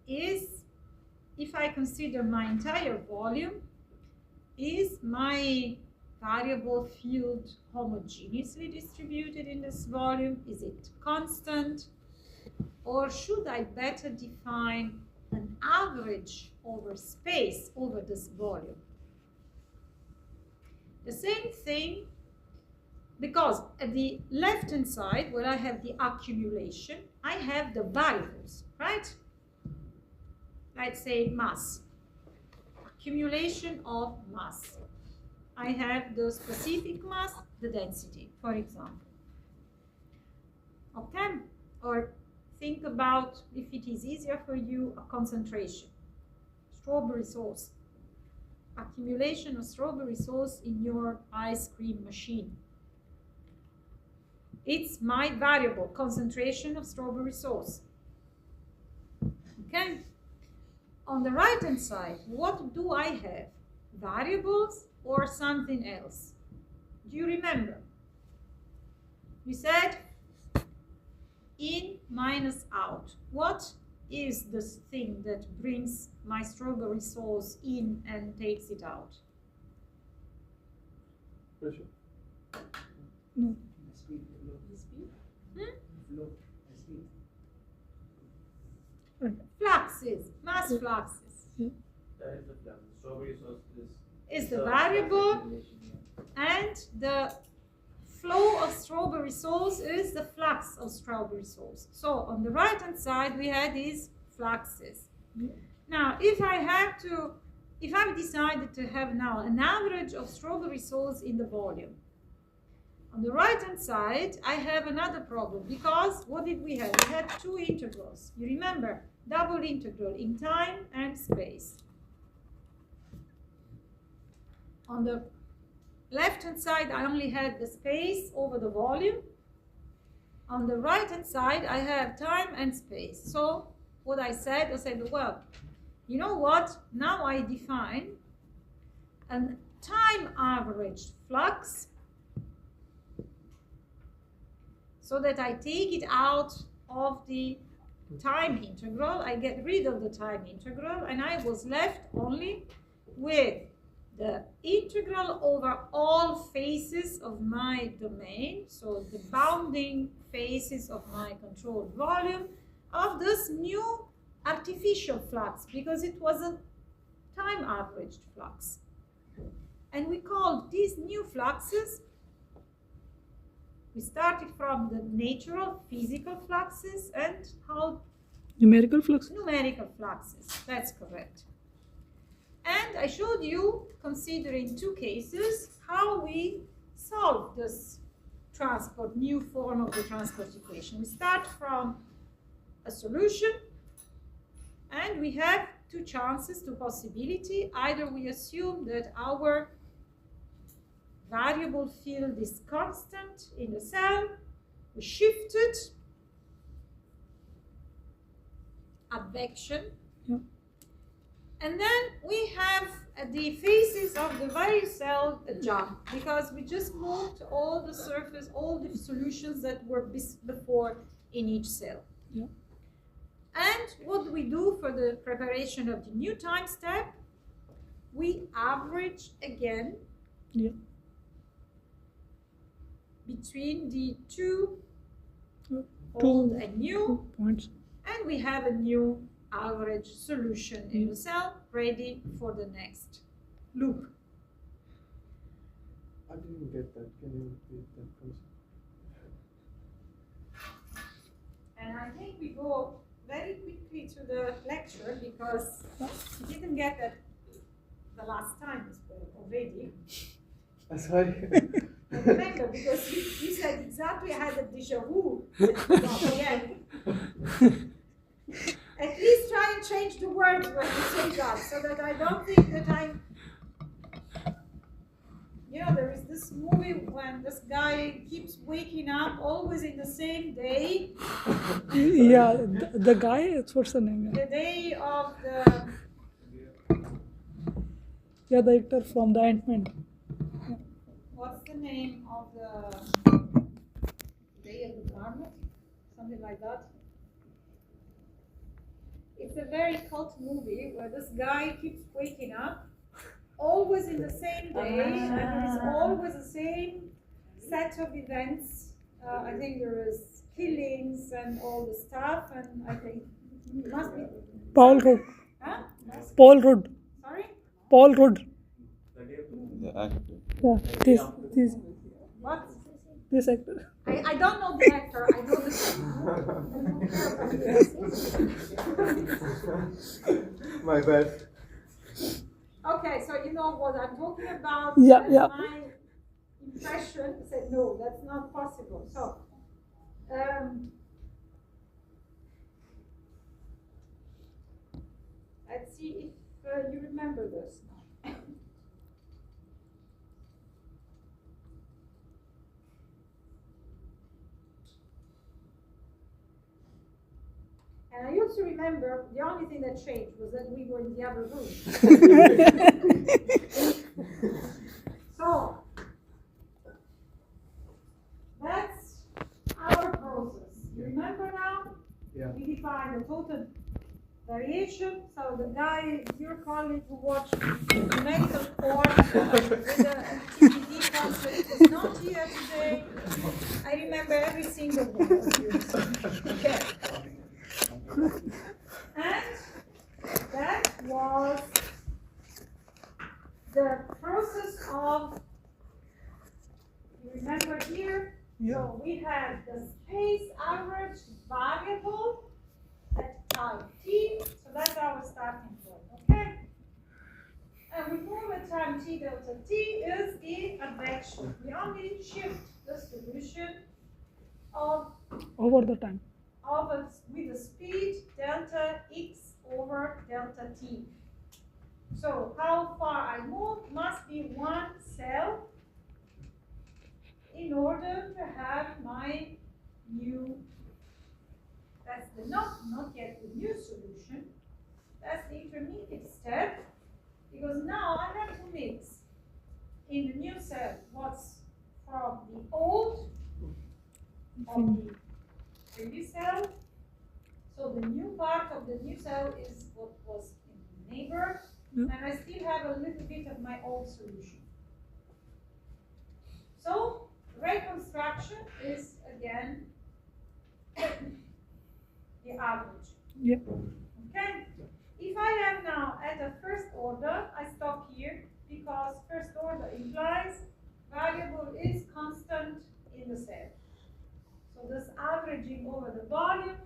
if I consider my entire volume, is my variable field homogeneously distributed in this volume? Is it constant? Or should I better define an average over space over this volume? The same thing, because at the left-hand side, where I have the accumulation, I have the variables, right? Let's say mass, accumulation of mass. I have the specific mass, the density, for example. Okay? Or think about, if it is easier for you, a concentration. Strawberry sauce. Accumulation of strawberry sauce in your ice cream machine. It's my variable, concentration of strawberry sauce. Okay? On the right-hand side, what do I have? Variables or something else? Do you remember? We said in minus out. What is this thing that brings my strawberry sauce in and takes it out? Pressure. No. Speed. Flow. Speed. Fluxes, mass fluxes. That is the flux. Strawberry sauce Is the variable, and the flow of strawberry sauce is the flux of strawberry sauce. So on the right hand side we had these fluxes. Now if I've decided to have now an average of strawberry sauce in the volume, on the right hand side I have another problem, because what did we have? We had two integrals. You remember, double integral in time and space. On the left-hand side, I only had the space over the volume. On the right-hand side, I have time and space. So what I said, well, you know what? Now I define a time averaged flux so that I take it out of the time integral. I get rid of the time integral, and I was left only with the integral over all faces of my domain, so the bounding faces of my controlled volume, of this new artificial flux, because it was a time averaged flux. And we called these new fluxes, we started from the natural physical fluxes and how Numerical flux. numerical fluxes, that's correct. And I showed you, considering two cases, how we solve this new form of the transport equation. We start from a solution, and we have two chances, two possibilities. Either we assume that our variable field is constant in the cell, we shift it, advection. Yeah. And then we have the faces of the various cell jump, because we just moved all the surface, all the solutions that were before in each cell. Yeah. And what do we do for the preparation of the new time step? We average again between the two old and new points. and we have a new average solution in the cell ready for the next loop. I didn't get that. Can you repeat that concept? And I think we go very quickly to the lecture, because we didn't get that the last time as well already. Sorry. I remember, because you said exactly, I had a déjà vu that we got again. At least try and change the words when you say that, so that I don't think that I'm... You know, there is this movie when this guy keeps waking up always in the same day. Yeah, the guy, what's the name? The day of the... Yeah, the actor from the Ant-Man. What's the name of the day of the garment? Something like that. It's a very cult movie where this guy keeps waking up, always in the same day, and there is always the same set of events. I think there is killings and all the stuff, and I think it must be. Paul Rudd. Huh? Paul Rudd. Sorry? Paul Rudd. The actor. Yeah, What? this actor. I don't know the actor. I know the. My bad. Okay, so you know what I'm talking about. Yeah, and yeah. My impression said no, that's not possible. So, let's see if you remember this now. And I also remember the only thing that changed was that we were in the other room. So, that's our process. You remember now? Yeah. We define the total variation. So the guy, your colleague who watched the medical course with the TPD concept is not here today. I remember every single one of you. Okay. And that was the process of, you remember here? Yeah. So we had the space average variable at time t, so that's our starting point, okay? And we call the time t delta t is the advection. We only shift the solution of Over the time. with the speed delta x over delta t. So how far I move must be one cell in order to have my new, that's the not yet the new solution, that's the intermediate step, because now I have to mix in the new cell what's from the old of the previous cell. So the new part of the new cell is what was in the neighbor, and I still have a little bit of my old solution. So reconstruction is again the average. Yeah. Okay? If I am now at a first order, I stop here because first order implies variable is constant in the cell. So this averaging over the volume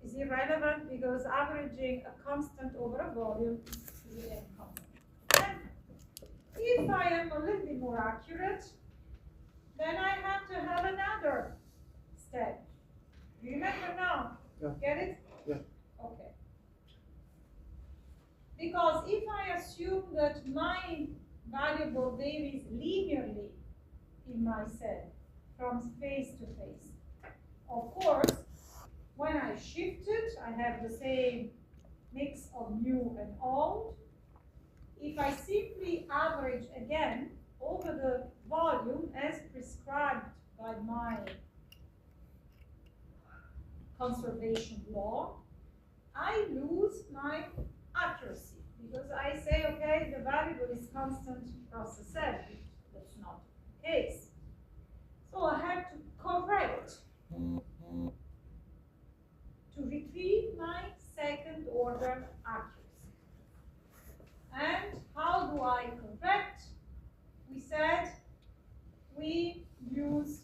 is irrelevant because averaging a constant over a volume is again constant. And if I am a little bit more accurate, then I have to have another step. Remember now? Yeah. Get it? Yeah. Okay. Because if I assume that my variable varies linearly in my cell from space to face, of course, when I shift it, I have the same mix of new and old. If I simply average again over the volume as prescribed by my conservation law, I lose my accuracy because I say, okay, the variable is constant across the cell. That's not the case. So I have to correct to retrieve my second order accuracy. And how do I correct? We said we use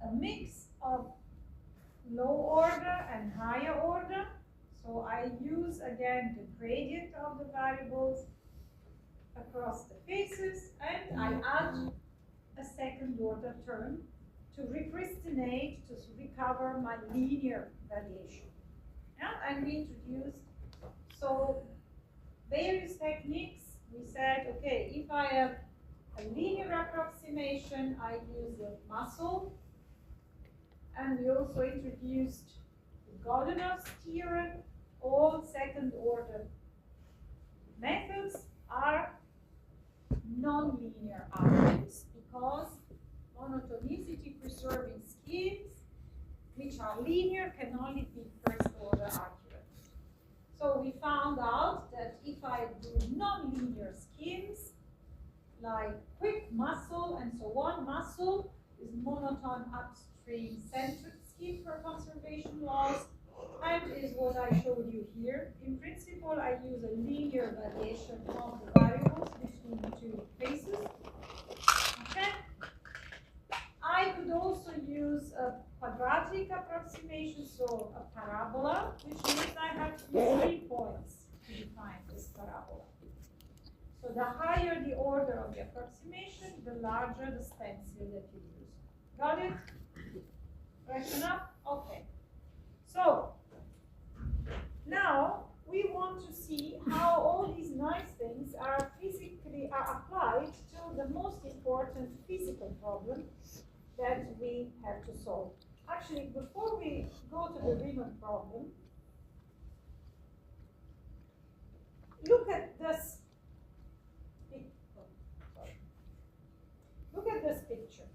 a mix of low order and higher order. So I use again the gradient of the variables across the faces, and I add a second order term to repristinate, to recover my linear variation. Yeah? And we introduced so various techniques. We said, okay, if I have a linear approximation, I use the muscle. And we also introduced Godunov's theorem. All second order methods are nonlinear averages because monotonicity preserving schemes, which are are linear can only be first order accurate. So we found out that if I do non-linear schemes, like quick muscle and so on, muscle is monotone upstream centric scheme for conservation laws, and is what I showed you here. In principle, I use a linear variation of the variables between the two phases. Okay? I could also use a quadratic approximation, so a parabola, which means I have 3 points to define this parabola. So the higher the order of the approximation, the larger the stencil that you use. Got it? Right enough? Okay. So now we want to see how all these nice things are applied to the most important physical problem that we have to solve. Actually, before we go to the Riemann problem, look at this. Look at this picture.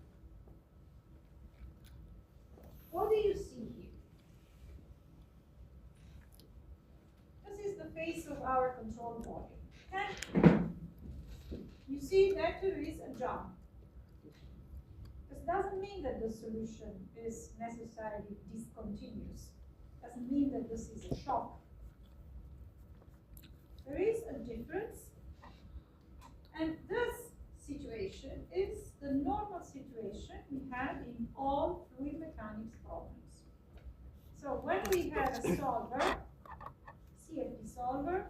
What do you see here? This is the face of our control volume. Okay? You see that there is a jump. This doesn't mean that the solution is necessarily discontinuous. Doesn't mean that this is a shock. There is a difference, and this situation is the normal situation we have in all fluid mechanics problems. So when we have a solver, CFD solver,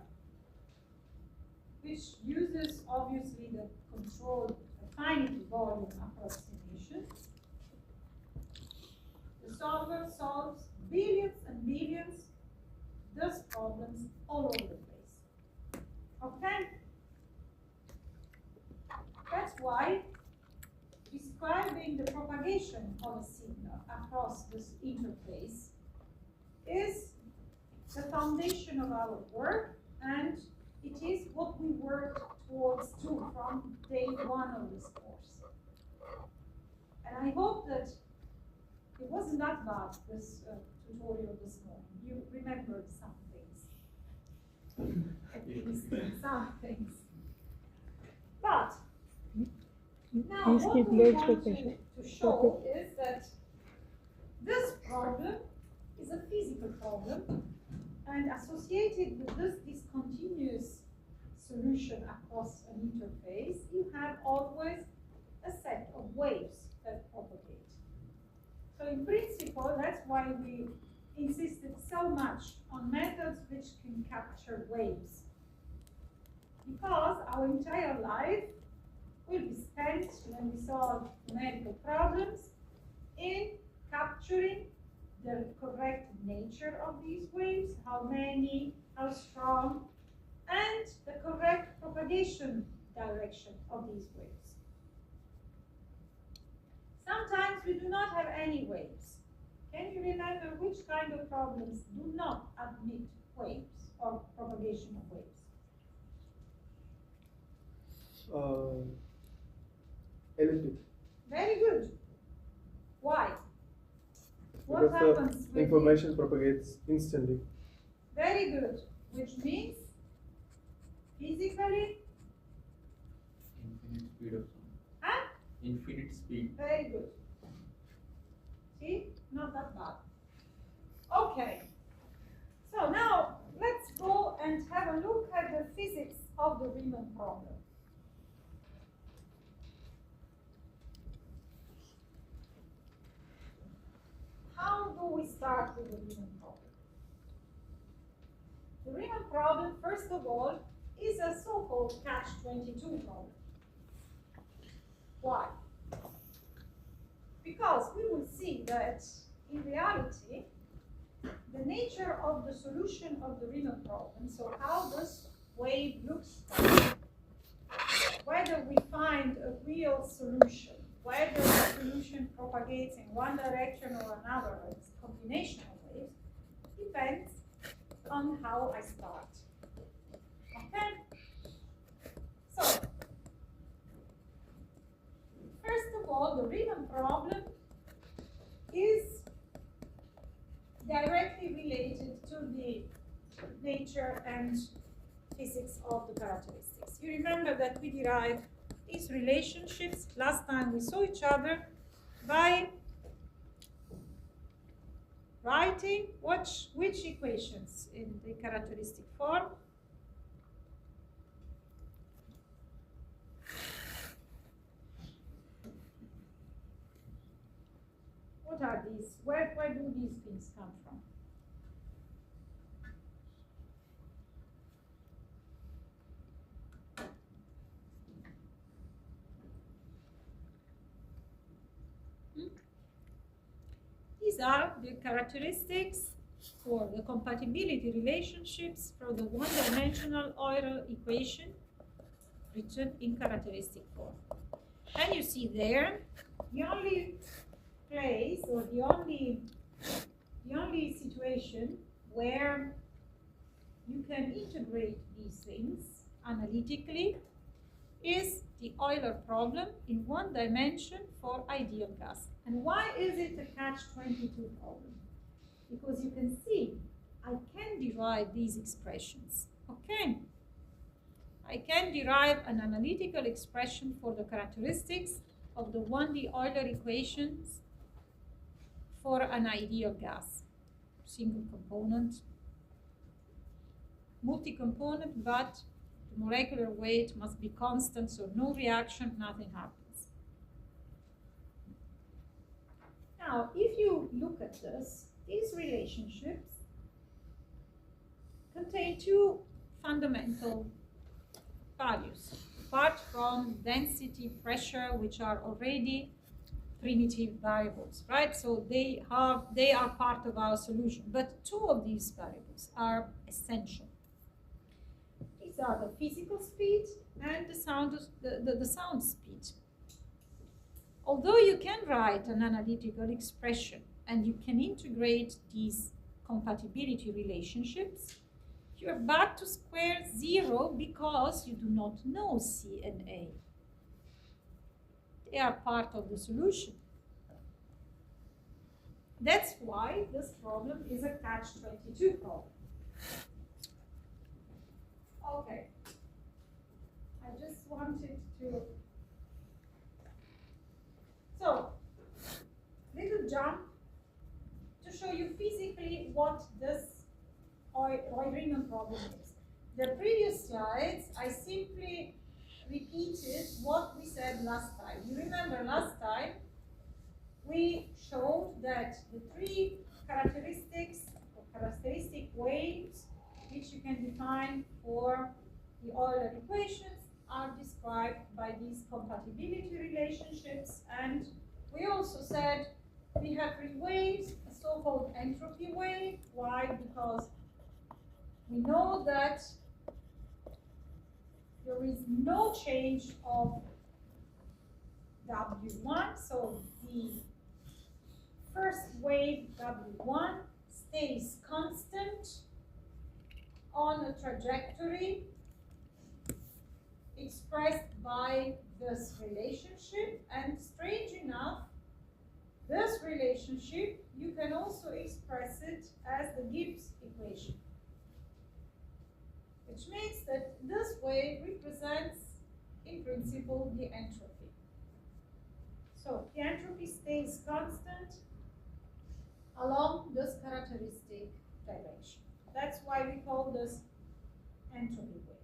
which uses obviously the controlled finite volume approximation, the solver solves billions and billions those problems all over the place. Okay? That's why describing the propagation of a signal across this interface is the foundation of our work, and it is what we worked towards too from day one of this course. And I hope that it wasn't that bad, this tutorial this morning. You remembered some things. At least some things. But now, Please what keep we low want expectation. to show is that this problem is a physical problem, and associated with this discontinuous solution across an interface, you have always a set of waves that propagate. So in principle, that's why we insisted so much on methods which can capture waves. Because our entire life will be spent when we solve numerical problems in capturing the correct nature of these waves, how many, how strong, and the correct propagation direction of these waves. Sometimes we do not have any waves. Can you remember which kind of problems do not admit waves or propagation of waves? Elliptic. Very good. Why? What Because happens the with information propagates instantly. Very good. Which means physically, Infinite speed of sound. huh? Infinite speed. Very good. See? Not that bad. Okay. So now let's go and have a look at the physics of the Riemann problem. How do we start with the Riemann problem? The Riemann problem, first of all, is a so-called catch-22 problem. Why? Because we will see that in reality, the nature of the solution of the Riemann problem, so how this wave looks like, whether we find a real solution, whether the solution propagates in one direction or another, or it's a combination of waves, depends on how I start. Okay? So, first of all, the Riemann problem is directly related to the nature and physics of the characteristics. You remember that we derived these relationships last time we saw each other by writing which equations in the characteristic form. What are these? Where do these things come from? These are the characteristics for the compatibility relationships for the one-dimensional Euler equation written in characteristic form. And you see there, the only place or the only situation where you can integrate these things analytically is the Euler problem in one dimension for ideal gas. And why is it a catch-22 problem? Because you can see I can derive these expressions, okay? I can derive an analytical expression for the characteristics of the 1D Euler equations for an ideal gas. Single component, multi-component, but the molecular weight must be constant, so no reaction, nothing happens. Now, if you look at this, these relationships contain two fundamental values, apart from density, pressure, which are already primitive variables, right? So they are part of our solution, but two of these variables are essential. These are the physical speed and the sound speed. Although you can write an analytical expression and you can integrate these compatibility relationships, you're back to square zero because you do not know C and A. They are part of the solution. That's why this problem is a catch-22 problem. Okay, I just wanted to, so, little jump to show you physically what this Reviaion problem is. The previous slides, I simply repeated what we said last time. You remember last time, we showed that the three characteristics or characteristic waves which you can define for the Euler equations are described by these compatibility relationships. And we also said we have three waves, a so-called entropy wave. Why? Because we know that there is no change of W1, so the first wave W1 stays constant on a trajectory expressed by this relationship, and strange enough, this relationship, you can also express it as the Gibbs equation, which means that this wave represents, in principle, the entropy. So the entropy stays constant along this characteristic direction. That's why we call this entropy wave.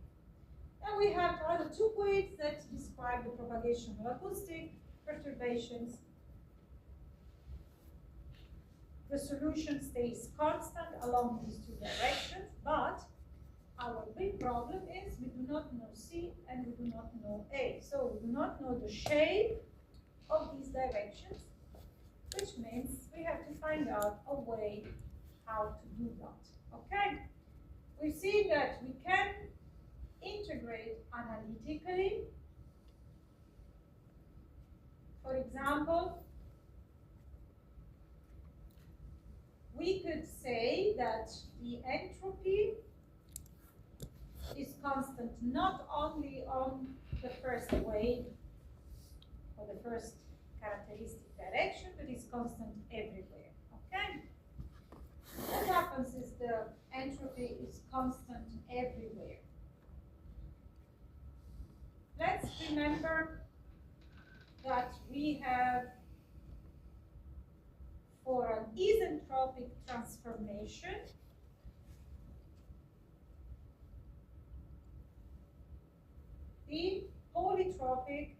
And we have other two waves that describe the propagation of acoustic perturbations. The solution stays constant along these two directions, but our big problem is we do not know C and we do not know A. So we do not know the shape of these directions, which means we have to find out a way how to do that. Okay? We see that we can integrate analytically. For example, we could say that the entropy is constant not only on the first wave or the first characteristic direction, but is constant everywhere. Okay? remember that we have, for an isentropic transformation, the polytropic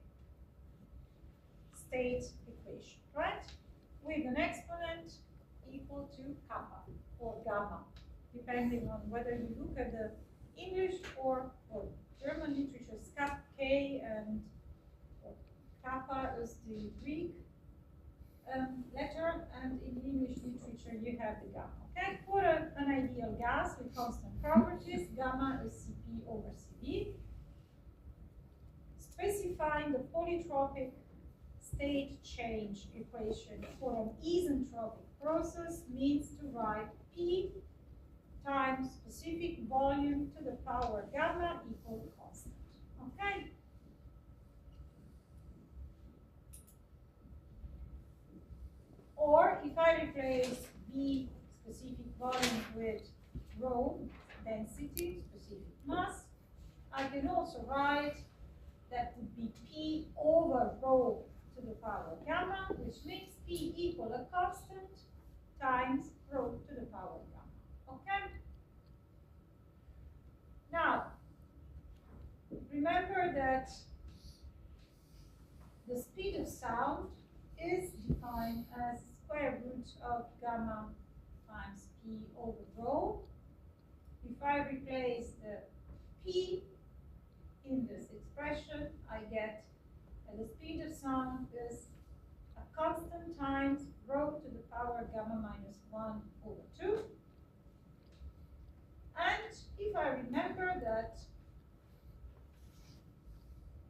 state equation, right? With an exponent equal to kappa or gamma, depending on whether you look at the English or German literature, skap K, and kappa is the Greek letter, and in English literature you have the gamma. Okay, for an ideal gas with constant properties, gamma is Cp over Cv. Specifying the polytropic state change equation for an isentropic process means to write P times specific volume to the power gamma equal constant. Okay? Or if I replace V specific volume with rho density, specific mass, I can also write that would be P over rho to the power gamma, which makes P equal a constant times rho to the power gamma. Okay? Now, remember that the speed of sound is defined as square root of gamma times P over rho. If I replace the P in this expression, I get that the speed of sound is a constant times rho to the power gamma minus 1 over 2. And if I remember that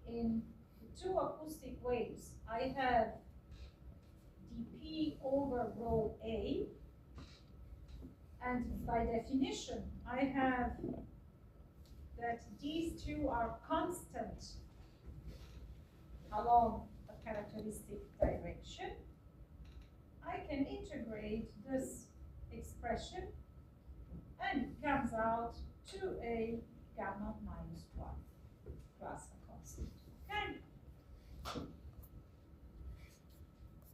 in the two acoustic waves, I have dp over rho A, and by definition, I have that these two are constant along a characteristic direction, I can integrate this expression and it comes out to a gamma minus 1 plus a constant. Okay?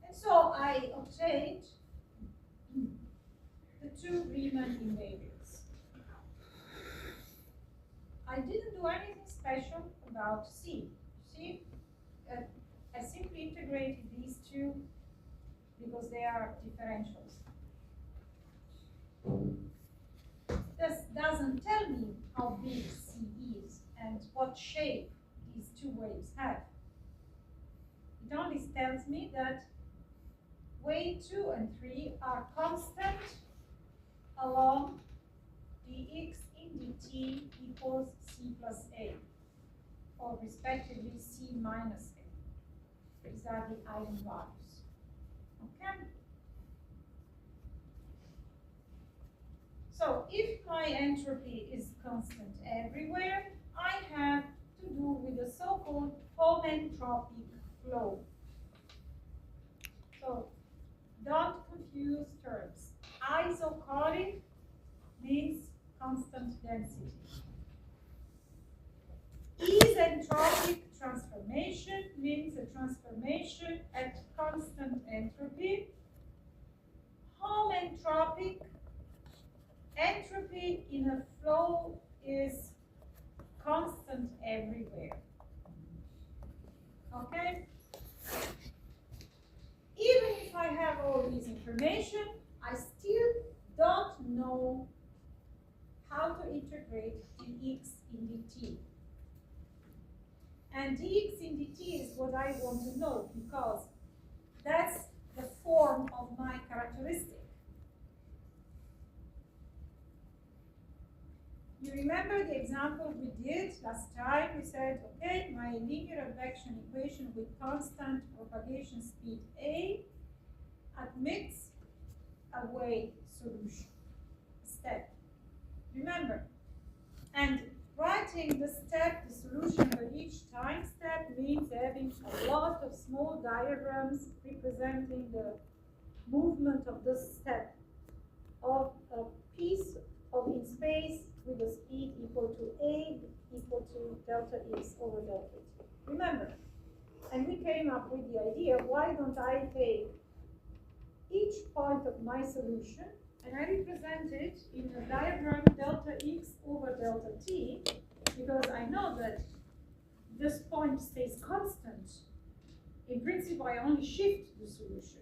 And so I obtained the two Riemann invariants. I didn't do anything special about C. See, I simply integrated these two because they are differentials. This doesn't tell me how big C is and what shape these two waves have. It only tells me that wave 2 and 3 are constant along dx in dt equals C plus A, or respectively C minus A. These are the eigenvalues. Okay? So if my entropy is constant everywhere, I have to do with the so-called homentropic flow. So don't confuse terms. Isochoric means constant density. Isentropic transformation means a transformation at constant entropy. Homentropic entropy in a flow is constant everywhere. Okay? Even if I have all this information, I still don't know how to integrate dx in dt. And dx in dt is what I want to know, because that's the form of my characteristic. You remember the example we did last time? We said, okay, my linear advection equation with constant propagation speed A admits a wave solution step. Remember, and writing the step, the solution for each time step means having a lot of small diagrams representing the movement of this step of a piece of in space with a speed equal to A equal to delta x over delta t. Remember, and we came up with the idea, why don't I take each point of my solution and I represent it in a diagram delta x over delta t, because I know that this point stays constant. In principle, I only shift the solution.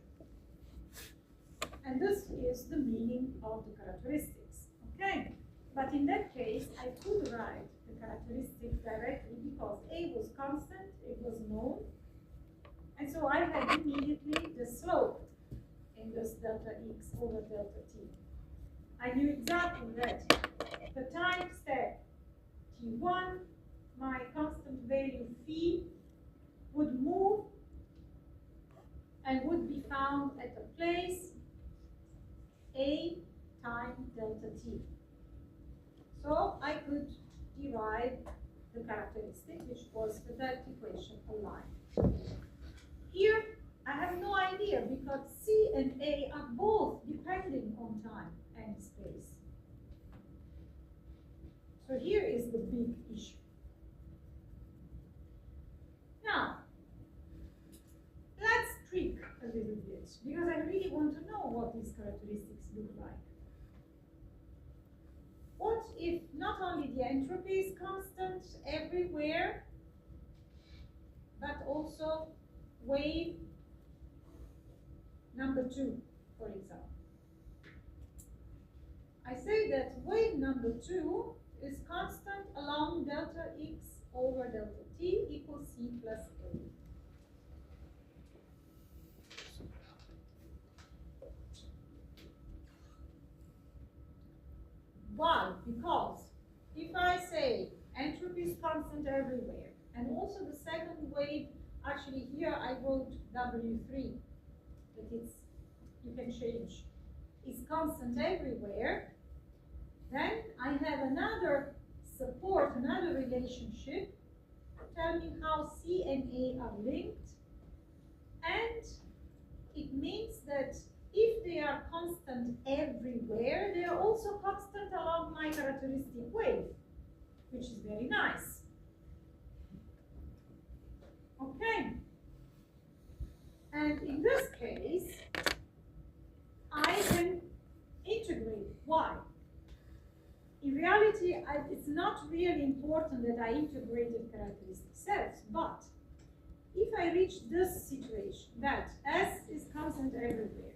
And this is the meaning of the characteristics. Okay? But in that case, I could write the characteristics directly because A was constant, it was known. And so I had immediately the slope in this delta x over delta t. I knew exactly that the time step t1, my constant value phi, would move and would be found at a place A time delta t. So I could derive the characteristic, which was the that equation aligned. Here, I have no idea because C and A are both depending on time and space. So here is the big issue. Now, let's tweak a little bit because I really want to know what these characteristics look like. What if not only the entropy is constant everywhere, but also wave number 2, for example? I say that wave number 2 is constant along delta x over delta t equals c plus a. Why? Because if I say entropy is constant everywhere, and also the second wave, actually here I wrote W3, but it's, you can change, is constant everywhere, then I have another support, another relationship, tell me how C and A are linked, and it means that if they are constant everywhere, they are also constant along my characteristic wave, which is very nice. Okay. And in this case, I can integrate. Why? In reality, it's not really important that I integrated characteristic sets, but if I reach this situation, that S is constant everywhere,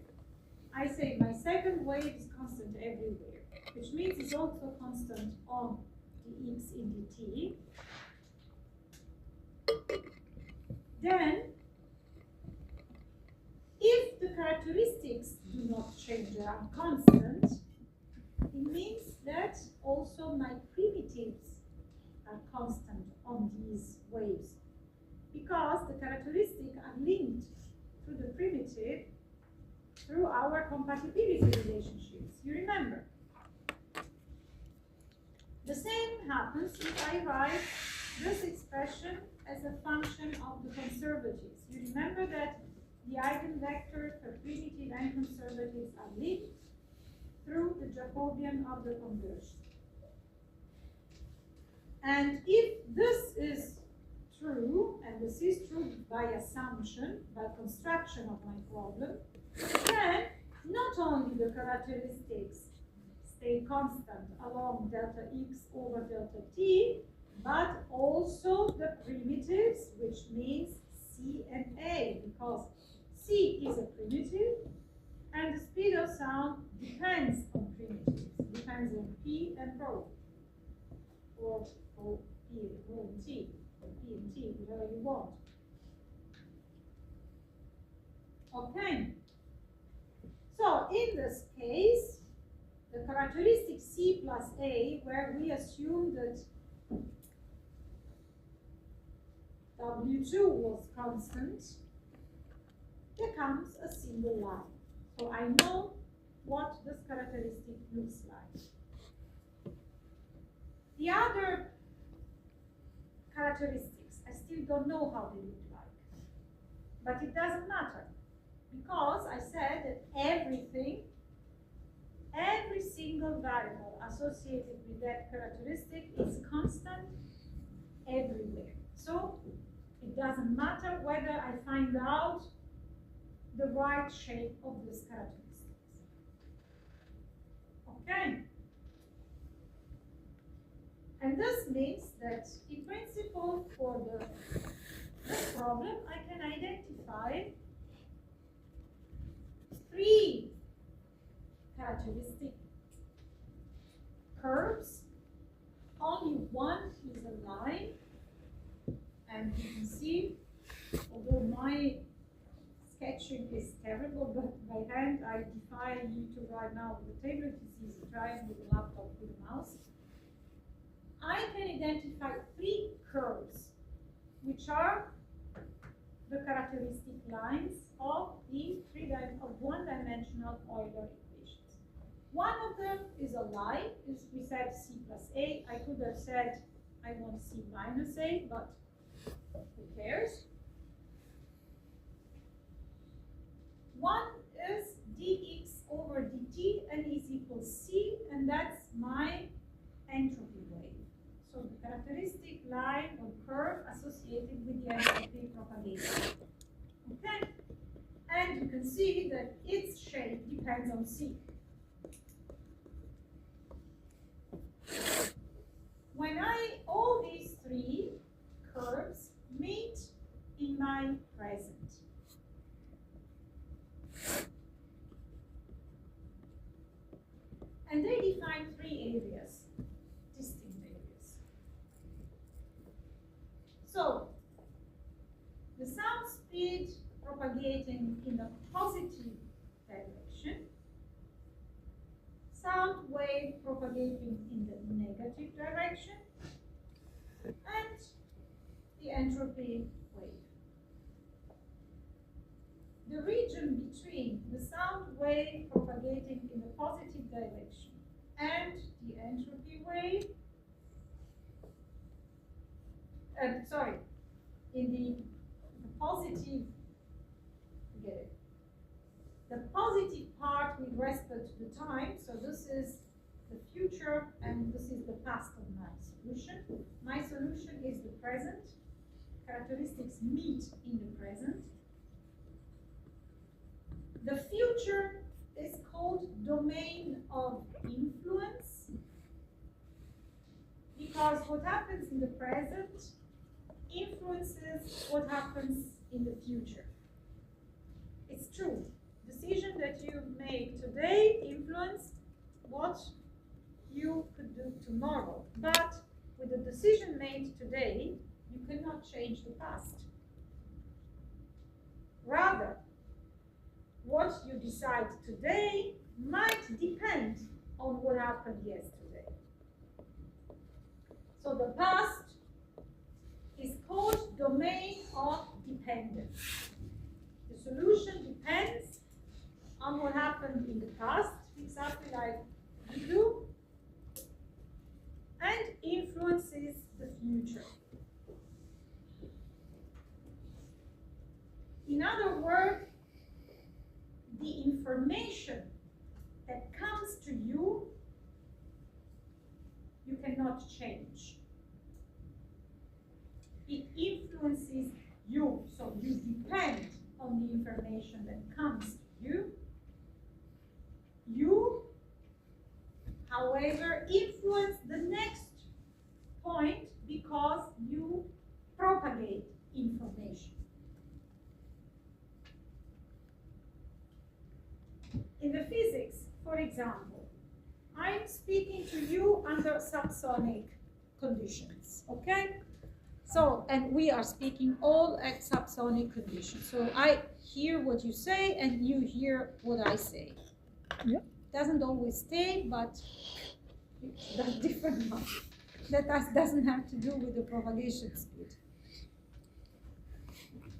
I say my second wave is constant everywhere, which means it's also constant on the x in dt. Then, if the characteristics do not change, they are constant, it means that also my primitives are constant on these waves, because the characteristics are linked to the primitive through our compatibility relationships. You remember? The same happens if I write this expression as a function of the conservatives. You remember that the eigenvectors for primitive and conservatives are linked through the Jacobian of the conversion. And if this is true, and this is true by assumption, by construction of my problem, then not only the characteristics stay constant along delta x over delta t, but also the primitives, which means C and A, because C is a primitive, and the speed of sound depends on primitives, depends on P and ρ, or P and T, or P and T, whatever you want. Okay. So in this case, the characteristic C plus A, where we assume that W2 was constant, becomes a single line. So I know what this characteristic looks like. The other characteristics, I still don't know how they look like. But it doesn't matter, because I said that everything, every single variable associated with that characteristic is constant everywhere. So it doesn't matter whether I find out the right shape of these characteristics. Okay? And this means that in principle for this problem I can identify 3 characteristic curves. Only one is a line, and you can see, although my sketching is terrible, but by hand I defy you to write now with the tablet. It's easy. Try it with a laptop with a mouse. I can identify 3 curves, which are the characteristic lines of the one-dimensional Euler equations. One of them is a line. We said C plus A. I could have said I want C minus A, but who cares? One is dx over dt and is equals C, and that's my entropy wave. So the characteristic line or curve associated with the entropy propagation. Okay? And you can see that its shape depends on C. When all these 3 curves meet in my present, and they define 3 areas, distinct areas. So, the sound speed propagating in the positive direction, sound wave propagating in the negative direction, and the entropy wave. The region between the sound wave propagating in the positive direction and the entropy wave, in the positive, forget it. The positive part with respect to the time, so this is the future and this is the past of my solution. My solution is the present. Characteristics meet in the present. The future is called domain of influence because what happens in the present influences what happens in the future. It's true. Decision that you make today influence what you could do tomorrow. But with the decision made today, you cannot change the past. Rather, what you decide today might depend on what happened yesterday. So the past is called domain of dependence. The solution depends on what happened in the past, exactly like you do, and influences the future. In other words, the information that comes to you, you cannot change. It influences you, so you depend on the information that comes to you. You, however, influence the next point because you propagate information. In the physics, for example, I'm speaking to you under subsonic conditions, okay? So, and we are speaking all at subsonic conditions. So I hear what you say and you hear what I say. Yeah. Doesn't always stay, but that's different now. That doesn't have to do with the propagation speed.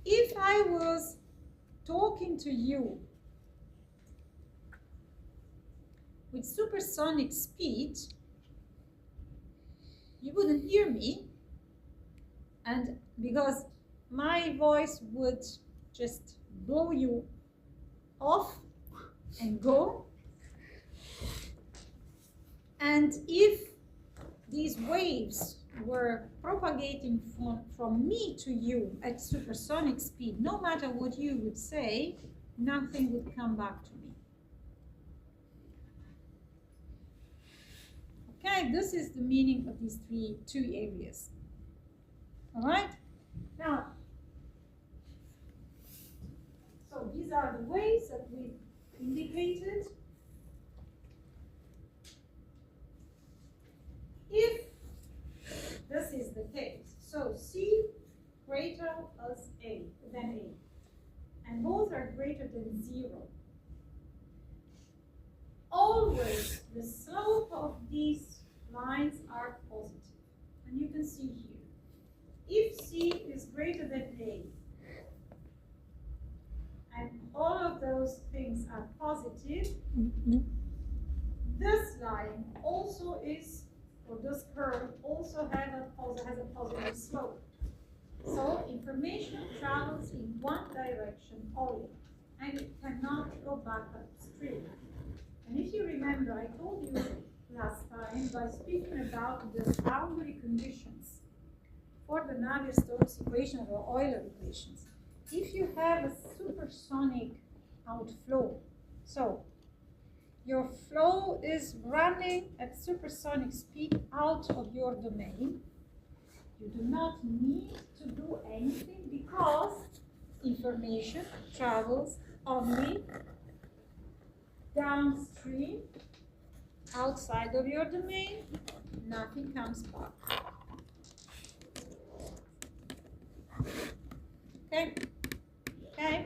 If I was talking to you with supersonic speed, you wouldn't hear me, and because my voice would just blow you off and go. And if these waves were propagating from me to you at supersonic speed, no matter what you would say, nothing would come back to me. Okay, this is the meaning of these two areas. All right? Now, so these are the ways that we indicated. If this is the case, so C greater than A, and both are greater than 0, always the slope of these lines are positive. And you can see here, if C is greater than A, and all of those things are positive, this line also is, or this curve also has a positive slope. So information travels in one direction only, and it cannot go back upstream. And if you remember, I told you last time by speaking about the boundary conditions for the Navier-Stokes equation or Euler equations. If you have a supersonic outflow, so your flow is running at supersonic speed out of your domain, you do not need to do anything because information travels only downstream, outside of your domain, nothing comes back. Okay? Okay?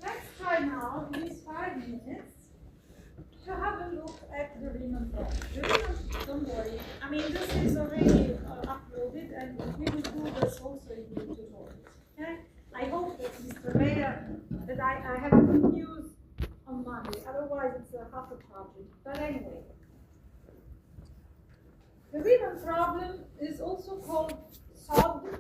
Let's try now, in these 5 minutes, to have a look at the Riemann problem. The Riemann, don't worry, I mean, this is already uploaded, and we will do this also in the tutorial. Okay? I hope that Mr. Mayer, that I have good news on Monday, otherwise it's a half a project. But anyway, the Riemann problem is also called SOD,